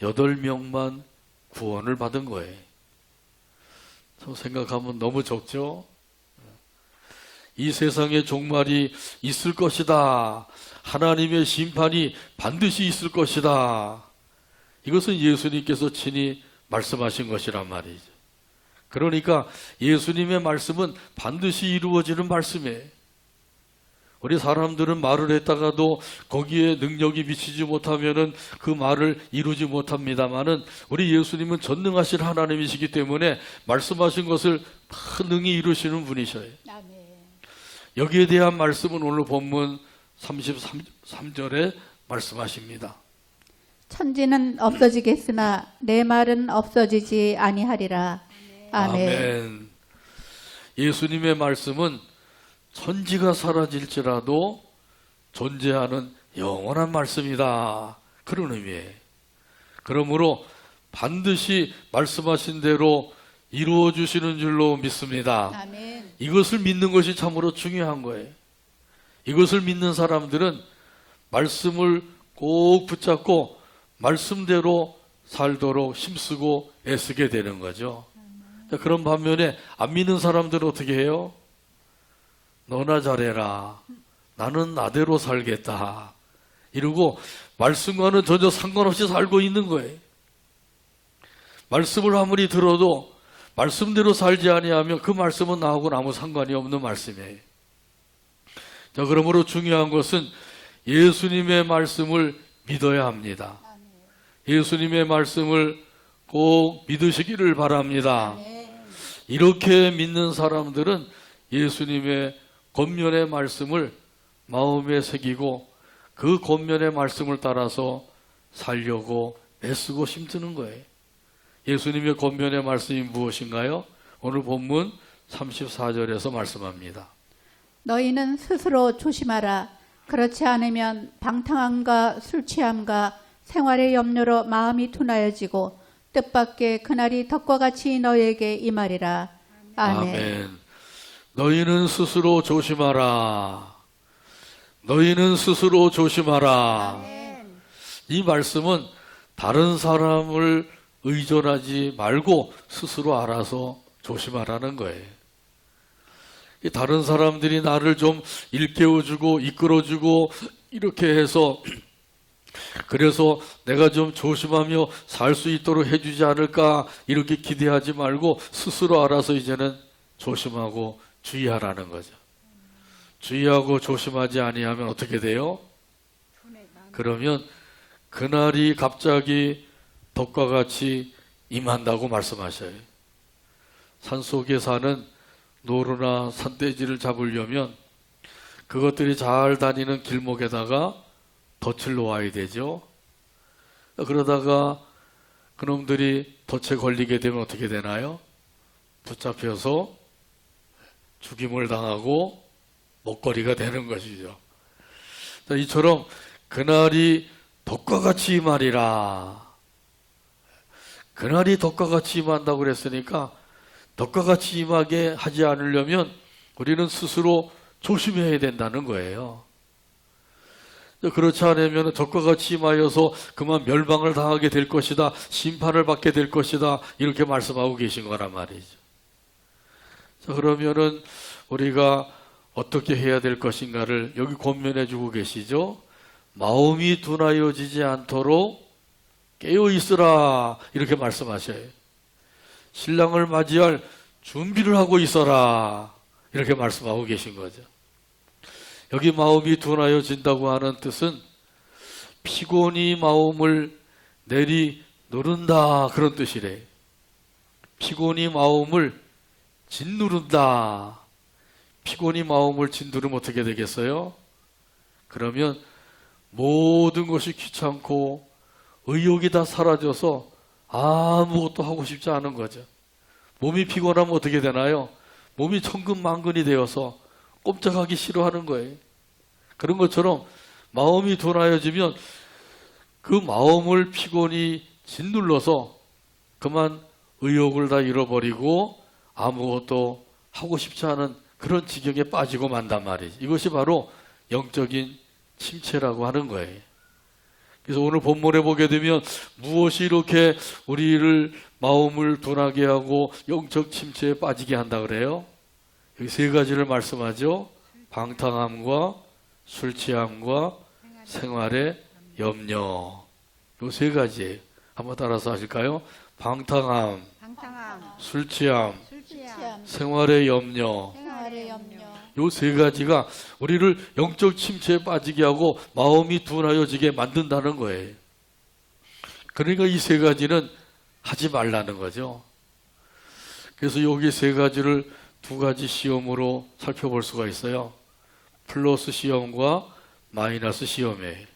8명만 구원을 받은 거예요. 저 생각하면 너무 적죠? 이 세상에 종말이 있을 것이다. 하나님의 심판이 반드시 있을 것이다. 이것은 예수님께서 친히 말씀하신 것이란 말이죠. 그러니까 예수님의 말씀은 반드시 이루어지는 말씀이에요. 우리 사람들은 말을 했다가도 거기에 능력이 미치지 못하면은 그 말을 이루지 못합니다만은 우리 예수님은 전능하신 하나님이시기 때문에 말씀하신 것을 다 능히 이루시는 분이셔요. 아멘. 여기에 대한 말씀은 오늘 본문 33절에 말씀하십니다. 천지는 없어지겠으나 내 말은 없어지지 아니하리라. 아멘. 아멘. 예수님의 말씀은 천지가 사라질지라도 존재하는 영원한 말씀이다. 그런 의미예요. 그러므로 반드시 말씀하신 대로 이루어 주시는 줄로 믿습니다. 아멘. 이것을 믿는 것이 참으로 중요한 거예요. 이것을 믿는 사람들은 말씀을 꼭 붙잡고 말씀대로 살도록 힘쓰고 애쓰게 되는 거죠. 자, 그런 반면에 안 믿는 사람들은 어떻게 해요? 너나 잘해라. 나는 나대로 살겠다. 이러고 말씀과는 전혀 상관없이 살고 있는 거예요. 말씀을 아무리 들어도 말씀대로 살지 아니하면 그 말씀은 나하고는 아무 상관이 없는 말씀이에요. 자, 그러므로 중요한 것은 예수님의 말씀을 믿어야 합니다. 예수님의 말씀을 꼭 믿으시기를 바랍니다. 이렇게 믿는 사람들은 예수님의 권면의 말씀을 마음에 새기고 그 권면의 말씀을 따라서 살려고 애쓰고 힘쓰는 거예요. 예수님의 권면의 말씀이 무엇인가요? 오늘 본문 34절에서 말씀합니다. 너희는 스스로 조심하라. 그렇지 않으면 방탕함과 술 취함과 생활의 염려로 마음이 둔하여지고 뜻밖의 그날이 덕과 같이 너희에게 임하리라. 아멘. 아멘. 너희는 스스로 조심하라. 너희는 스스로 조심하라. 이 말씀은 다른 사람을 의존하지 말고 스스로 알아서 조심하라는 거예요. 이 다른 사람들이 나를 좀 일깨워주고 이끌어주고 이렇게 해서 그래서 내가 좀 조심하며 살 수 있도록 해주지 않을까 이렇게 기대하지 말고 스스로 알아서 이제는 조심하고 주의하라는 거죠. 주의하고 조심하지 아니하면 어떻게 돼요? 그러면 그날이 갑자기 덕과 같이 임한다고 말씀하셔요. 산속에 사는 노루나 산돼지를 잡으려면 그것들이 잘 다니는 길목에다가 덫을 놓아야 되죠. 그러다가 그놈들이 덫에 걸리게 되면 어떻게 되나요? 붙잡혀서 죽임을 당하고 먹거리가 되는 것이죠. 이처럼 그날이 덕과 같이 임하리라. 그날이 덕과 같이 임한다고 그랬으니까 덕과 같이 임하게 하지 않으려면 우리는 스스로 조심해야 된다는 거예요. 그렇지 않으면 덕과 같이 임하여서 그만 멸망을 당하게 될 것이다, 심판을 받게 될 것이다, 이렇게 말씀하고 계신 거란 말이죠. 자, 그러면은 우리가 어떻게 해야 될 것인가를 여기 권면해 주고 계시죠. 마음이 둔하여지지 않도록 깨어 있으라, 이렇게 말씀하셔요. 신랑을 맞이할 준비를 하고 있어라, 이렇게 말씀하고 계신 거죠. 여기 마음이 둔하여진다고 하는 뜻은 피곤이 마음을 내리누른다, 그런 뜻이래요. 피곤이 마음을 짓누른다. 피곤이 마음을 짓누르면 어떻게 되겠어요? 그러면 모든 것이 귀찮고 의욕이 다 사라져서 아무것도 하고 싶지 않은 거죠. 몸이 피곤하면 어떻게 되나요? 몸이 천근만근이 되어서 꼼짝하기 싫어하는 거예요. 그런 것처럼 마음이 둔하여지면 그 마음을 피곤이 짓눌러서 그만 의욕을 다 잃어버리고 아무것도 하고 싶지 않은 그런 지경에 빠지고 만단 말이죠. 이것이 바로 영적인 침체라고 하는 거예요. 그래서 오늘 본문에 보게 되면 무엇이 이렇게 우리를 마음을 둔하게 하고 영적 침체에 빠지게 한다 그래요? 여기 세 가지를 말씀하죠. 방탕함과 술 취함과 생활의 염려. 이 세 가지예요. 한번 따라서 하실까요? 방탕함, 술 취함, 생활의 염려. 생활의 염려. 이 세 가지가 우리를 영적 침체에 빠지게 하고 마음이 둔하여지게 만든다는 거예요. 그러니까 이 세 가지는 하지 말라는 거죠. 그래서 여기 세 가지를 두 가지 시험으로 살펴볼 수가 있어요. 플러스 시험과 마이너스 시험에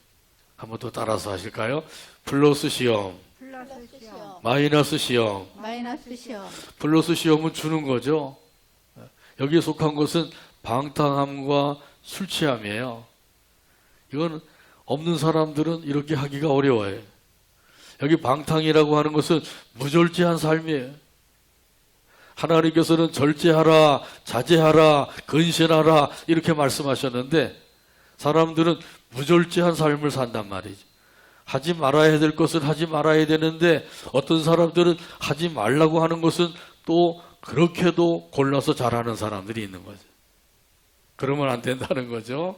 한번 더 따라서 하실까요? 플러스 시험, 마이너스 시험. 마이너스 시험. 플러스 시험은 주는 거죠. 여기에 속한 것은 방탕함과 술 취함이에요. 이건 없는 사람들은 이렇게 하기가 어려워요. 여기 방탕이라고 하는 것은 무절제한 삶이에요. 하나님께서는 절제하라, 자제하라, 근신하라 이렇게 말씀하셨는데 사람들은 무절제한 삶을 산단 말이죠. 하지 말아야 될 것은 하지 말아야 되는데 어떤 사람들은 하지 말라고 하는 것은 또 그렇게도 골라서 잘하는 사람들이 있는 거죠. 그러면 안 된다는 거죠.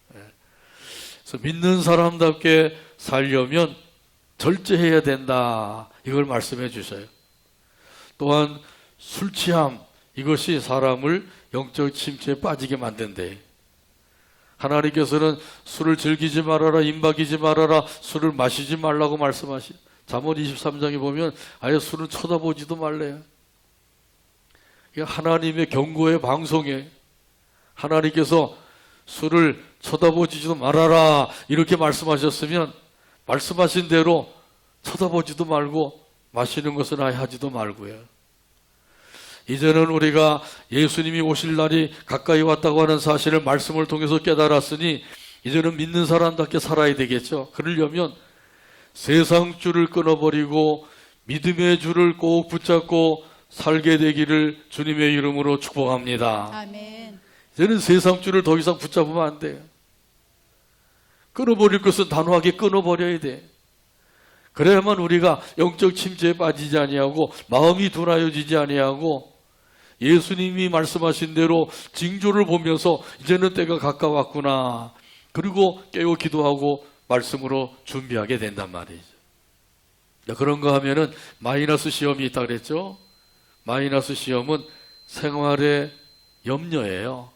그래서 믿는 사람답게 살려면 절제해야 된다. 이걸 말씀해 주셔요. 또한 술 취함, 이것이 사람을 영적 침체에 빠지게 만든대. 하나님께서는 술을 즐기지 말아라, 임박이지 말아라, 술을 마시지 말라고 말씀하시. 잠언 23장에 보면 아예 술을 쳐다보지도 말래요. 이게 하나님의 경고의 방송에 하나님께서 술을 쳐다보지도 말아라 이렇게 말씀하셨으면 말씀하신 대로 쳐다보지도 말고 마시는 것은 아예 하지도 말고요. 이제는 우리가 예수님이 오실 날이 가까이 왔다고 하는 사실을 말씀을 통해서 깨달았으니 이제는 믿는 사람답게 살아야 되겠죠. 그러려면 세상 줄을 끊어버리고 믿음의 줄을 꼭 붙잡고 살게 되기를 주님의 이름으로 축복합니다. 아멘. 이제는 세상 줄을 더 이상 붙잡으면 안 돼요. 끊어버릴 것은 단호하게 끊어버려야 돼. 그래야만 우리가 영적 침체에 빠지지 아니하고 마음이 둔하여지지 아니하고 예수님이 말씀하신 대로 징조를 보면서 이제는 때가 가까웠구나. 그리고 깨어 기도하고 말씀으로 준비하게 된단 말이죠. 그런 거 하면은 마이너스 시험이 있다 그랬죠? 마이너스 시험은 생활의 염려예요.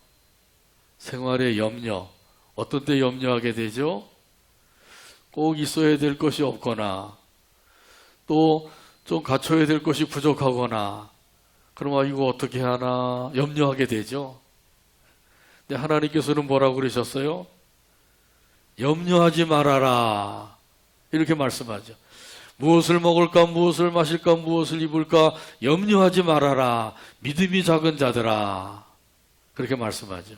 생활의 염려. 어떤 때 염려하게 되죠? 꼭 있어야 될 것이 없거나 또 좀 갖춰야 될 것이 부족하거나 그럼 이거 어떻게 하나 염려하게 되죠. 근데 하나님께서는 뭐라고 그러셨어요? 염려하지 말아라 이렇게 말씀하죠. 무엇을 먹을까 무엇을 마실까 무엇을 입을까 염려하지 말아라 믿음이 작은 자들아 그렇게 말씀하죠.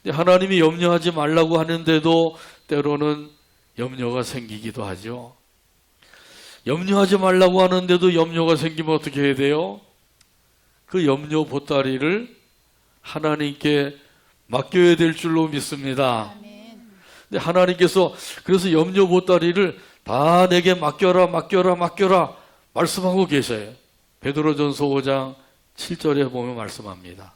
근데 하나님이 염려하지 말라고 하는데도 때로는 염려가 생기기도 하죠. 염려하지 말라고 하는데도 염려가 생기면 어떻게 해야 돼요? 그 염려 보따리를 하나님께 맡겨야 될 줄로 믿습니다. 근데 하나님께서 그래서 염려 보따리를 다 내게 맡겨라 맡겨라 맡겨라 말씀하고 계셔요. 베드로전서 5장 7절에 보면 말씀합니다.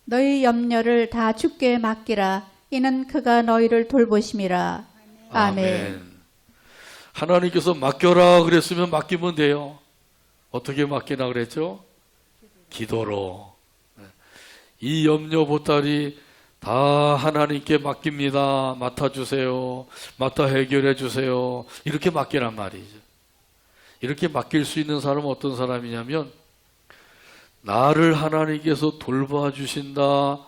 너희 염려를 다 주께 맡기라. 이는 그가 너희를 돌보심이라. 아멘. 하나님께서 맡겨라 그랬으면 맡기면 돼요. 어떻게 맡기나 그랬죠? 기도로. 이 염려 보따리 다 하나님께 맡깁니다. 맡아주세요. 맡아 해결해 주세요. 이렇게 맡기란 말이죠. 이렇게 맡길 수 있는 사람은 어떤 사람이냐면 나를 하나님께서 돌봐주신다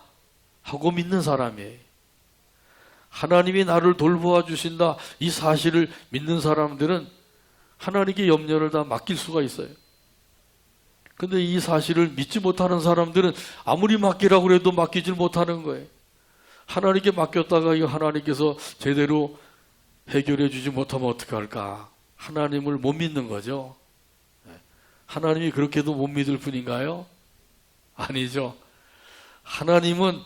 하고 믿는 사람이에요. 하나님이 나를 돌보아 주신다 이 사실을 믿는 사람들은 하나님께 염려를 다 맡길 수가 있어요. 근데 이 사실을 믿지 못하는 사람들은 아무리 맡기라고 해도 맡기질 못하는 거예요. 하나님께 맡겼다가 이거 하나님께서 제대로 해결해 주지 못하면 어떻게 할까? 하나님을 못 믿는 거죠. 하나님이 그렇게도 못 믿을 뿐인가요? 아니죠. 하나님은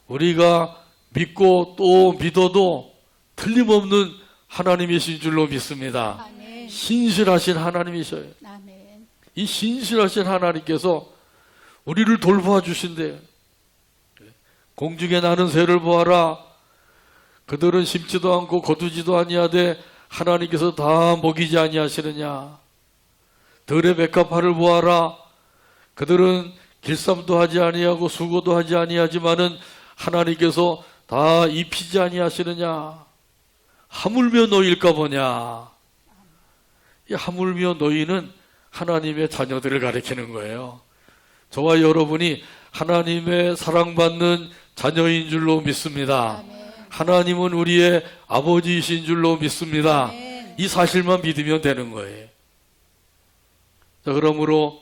우리가 믿고 또 믿어도 틀림없는 하나님이신 줄로 믿습니다. 아멘. 신실하신 하나님이셔요. 아멘. 이 신실하신 하나님께서 우리를 돌보아 주신대요. 공중에 나는 새를 보아라. 그들은 심지도 않고 거두지도 아니하되 하나님께서 다 먹이지 아니하시느냐. 들의 백합화를 보아라. 그들은 길쌈도 하지 아니하고 수고도 하지 아니하지만은 하나님께서 다 입히지 아니하시느냐. 하물며 너희일까 보냐. 이 하물며 너희는 하나님의 자녀들을 가리키는 거예요. 저와 여러분이 하나님의 사랑받는 자녀인 줄로 믿습니다. 아멘. 하나님은 우리의 아버지이신 줄로 믿습니다. 아멘. 이 사실만 믿으면 되는 거예요. 자, 그러므로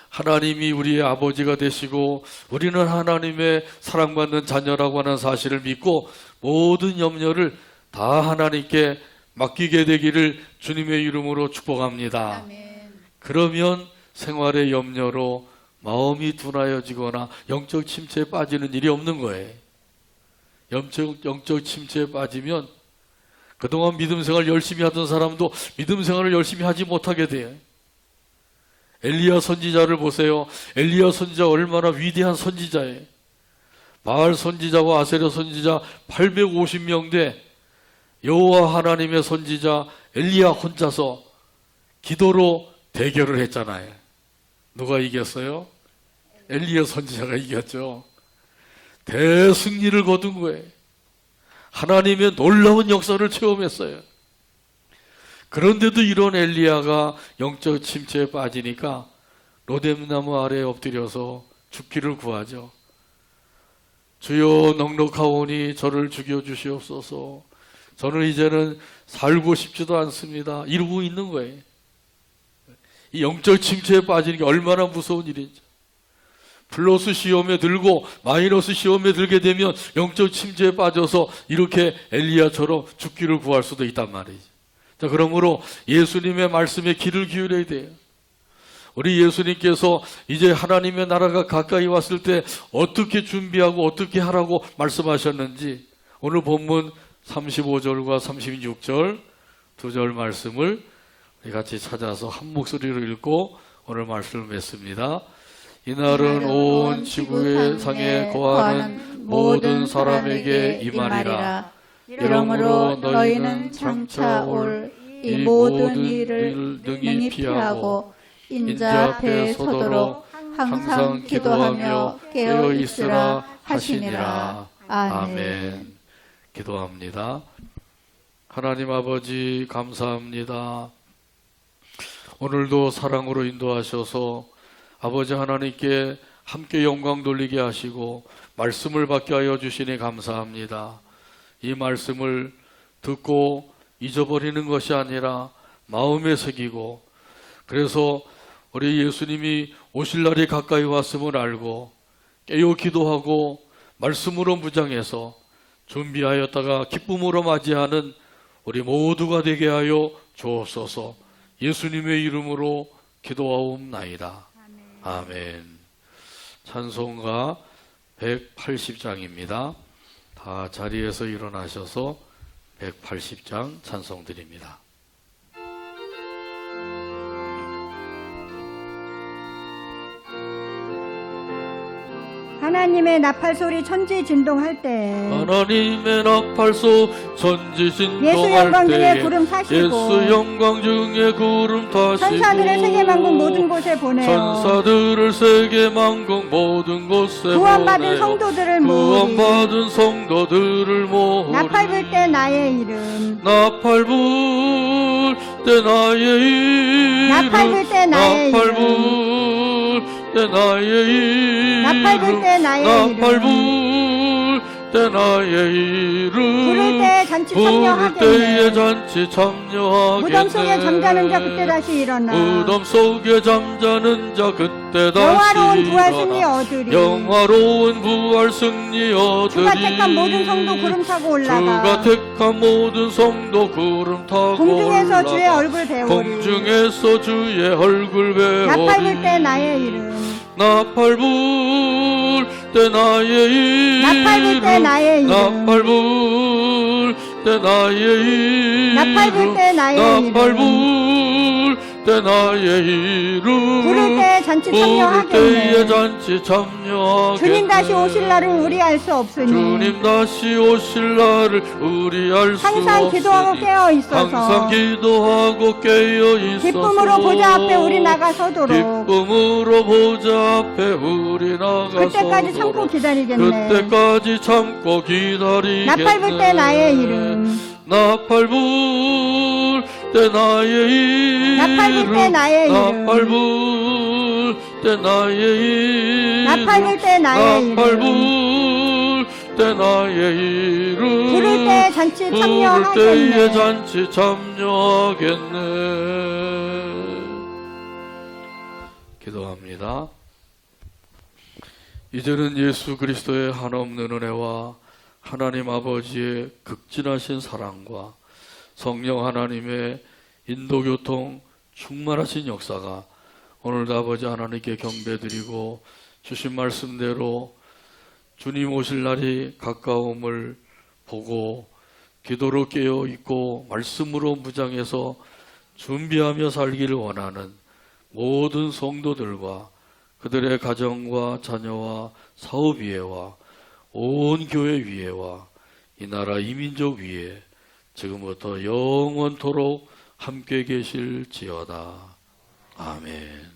하나님이 우리의 아버지가 되시고 우리는 하나님의 사랑받는 자녀라고 하는 사실을 믿고 모든 염려를 다 하나님께 맡기게 되기를 주님의 이름으로 축복합니다. 아멘. 그러면 생활의 염려로 마음이 둔하여지거나 영적 침체에 빠지는 일이 없는 거예요. 영적 침체에 빠지면 그동안 믿음 생활 열심히 하던 사람도 믿음 생활을 열심히 하지 못하게 돼요. 엘리야 선지자를 보세요. 엘리야 선지자 얼마나 위대한 선지자예요. 바알 선지자와 아세랴 선지자 850명대 여호와 하나님의 선지자 엘리야 혼자서 기도로 대결을 했잖아요. 누가 이겼어요? 엘리야 선지자가 이겼죠. 대승리를 거둔 거예요. 하나님의 놀라운 역사를 체험했어요. 그런데도 이런 엘리야가 영적 침체에 빠지니까 로뎀나무 아래에 엎드려서 죽기를 구하죠. 주여 넉넉하오니 저를 죽여주시옵소서. 저는 이제는 살고 싶지도 않습니다. 이러고 있는 거예요. 이 영적 침체에 빠지는 게 얼마나 무서운 일인지. 플러스 시험에 들고 마이너스 시험에 들게 되면 영적 침체에 빠져서 이렇게 엘리야처럼 죽기를 구할 수도 있단 말이죠. 자, 그러므로 예수님의 말씀에 귀를 기울여야 돼요. 우리 예수님께서 이제 하나님의 나라가 가까이 왔을 때 어떻게 준비하고 어떻게 하라고 말씀하셨는지 오늘 본문 35절과 36절 두 절 말씀을 우리 같이 찾아서 한 목소리로 읽고 오늘 말씀을 맺습니다. 이날은 온 지구의 상에 거하는 모든 사람에게 임하리라. 이러므로 너희는 장차 올 이 모든 일을 능히 피하고 인자 앞에 서도록 항상 기도하며 깨어 있으라 하시니라. 아멘. 기도합니다. 하나님 아버지 감사합니다. 오늘도 사랑으로 인도하셔서 아버지 하나님께 함께 영광 돌리게 하시고 말씀을 받게 하여 주시니 감사합니다. 이 말씀을 듣고 잊어버리는 것이 아니라 마음에 새기고, 그래서 우리 예수님이 오실 날이 가까이 왔음을 알고 깨어 기도하고 말씀으로 무장해서 준비하였다가 기쁨으로 맞이하는 우리 모두가 되게 하여 주옵소서. 예수님의 이름으로 기도하옵나이다. 아멘. 찬송가 180장입니다. 다 자리에서 일어나셔서 180장 찬송 드립니다. 하나님의 나팔소리 천지 진동할 때 하나님의 나팔소 천지 예수 진동할 영광 중에 때에 구름 타시고 예수 영광 중에 구름 타시고 천사들을 세계만국 모든 곳에 보내어 천사들을 세계만국 모든 곳에 구원받은 보내어 성도들을 모으리 구원받은 성도들을 모으리. 나팔 불 때 나의 이름 나팔 불 때 나의 이름 나팔 불 때 나의 나팔 이름 불 때 나의 이름 나팔 불 때 나의 나팔 이름 불 때 나의 이름 부를 때 잔치 부를 때에 참여하겠네 잔치 참여하겠네. 무덤 속에 잠자는 자 그때 다시 일어나 무덤 속에 잠자는 자 그때 다시 영화로운 부활 승리 일어나. 얻으리 영화로운 부활 승리 얻으리. 주가 택한 모든 성도 구름 타고 올라가 주가 택한 모든 성도 구름 타고 공중에서 올라가. 주의 얼굴 배우리 공중에서 주의 얼굴 배우리. 나팔 불 때 나의 이름 나팔 불 때 나의 이름 나팔 불 때 나의 이름 나팔 불 때 나의 이름 나팔 불 때 나의 나팔 이름 불 때 나의 이름 부를 때 잔치 부를 때에 참여하겠네 잔치 참여하겠네. 주님 다시 오실 날을 우리 알 수 없으니 주님 다시 오실 날을 우리 알 수 없으니 항상 기도하고 깨어 있어서 항상 기도하고 깨어 있어서 기쁨으로 보좌 앞에 우리 나가서도록 기쁨으로 보좌 앞에 우리 나가서 그때까지 참고 기다리겠네 그때까지 참고 기다리겠네. 나팔 불 때 나의 이름 나팔 불 때 나의 이름 나팔 불 때 나의 이름 나팔 불 때 나의 이름 나팔 불 때 나의 나팔 이름 불 때 나의 이름 부를 때 잔치 부를 때에 참여하겠네 잔치 참여하겠네. 기도합니다. 이제는 예수 그리스도의 한없는 은혜와 하나님 아버지의 극진하신 사랑과 성령 하나님의 인도교통 충만하신 역사가 오늘도 아버지 하나님께 경배드리고 주신 말씀대로 주님 오실 날이 가까움을 보고 기도로 깨어 있고 말씀으로 무장해서 준비하며 살기를 원하는 모든 성도들과 그들의 가정과 자녀와 사업 위에와 온 교회 위에와 이 나라 이민족 위에 지금부터 영원토록 함께 계실지어다. 아멘.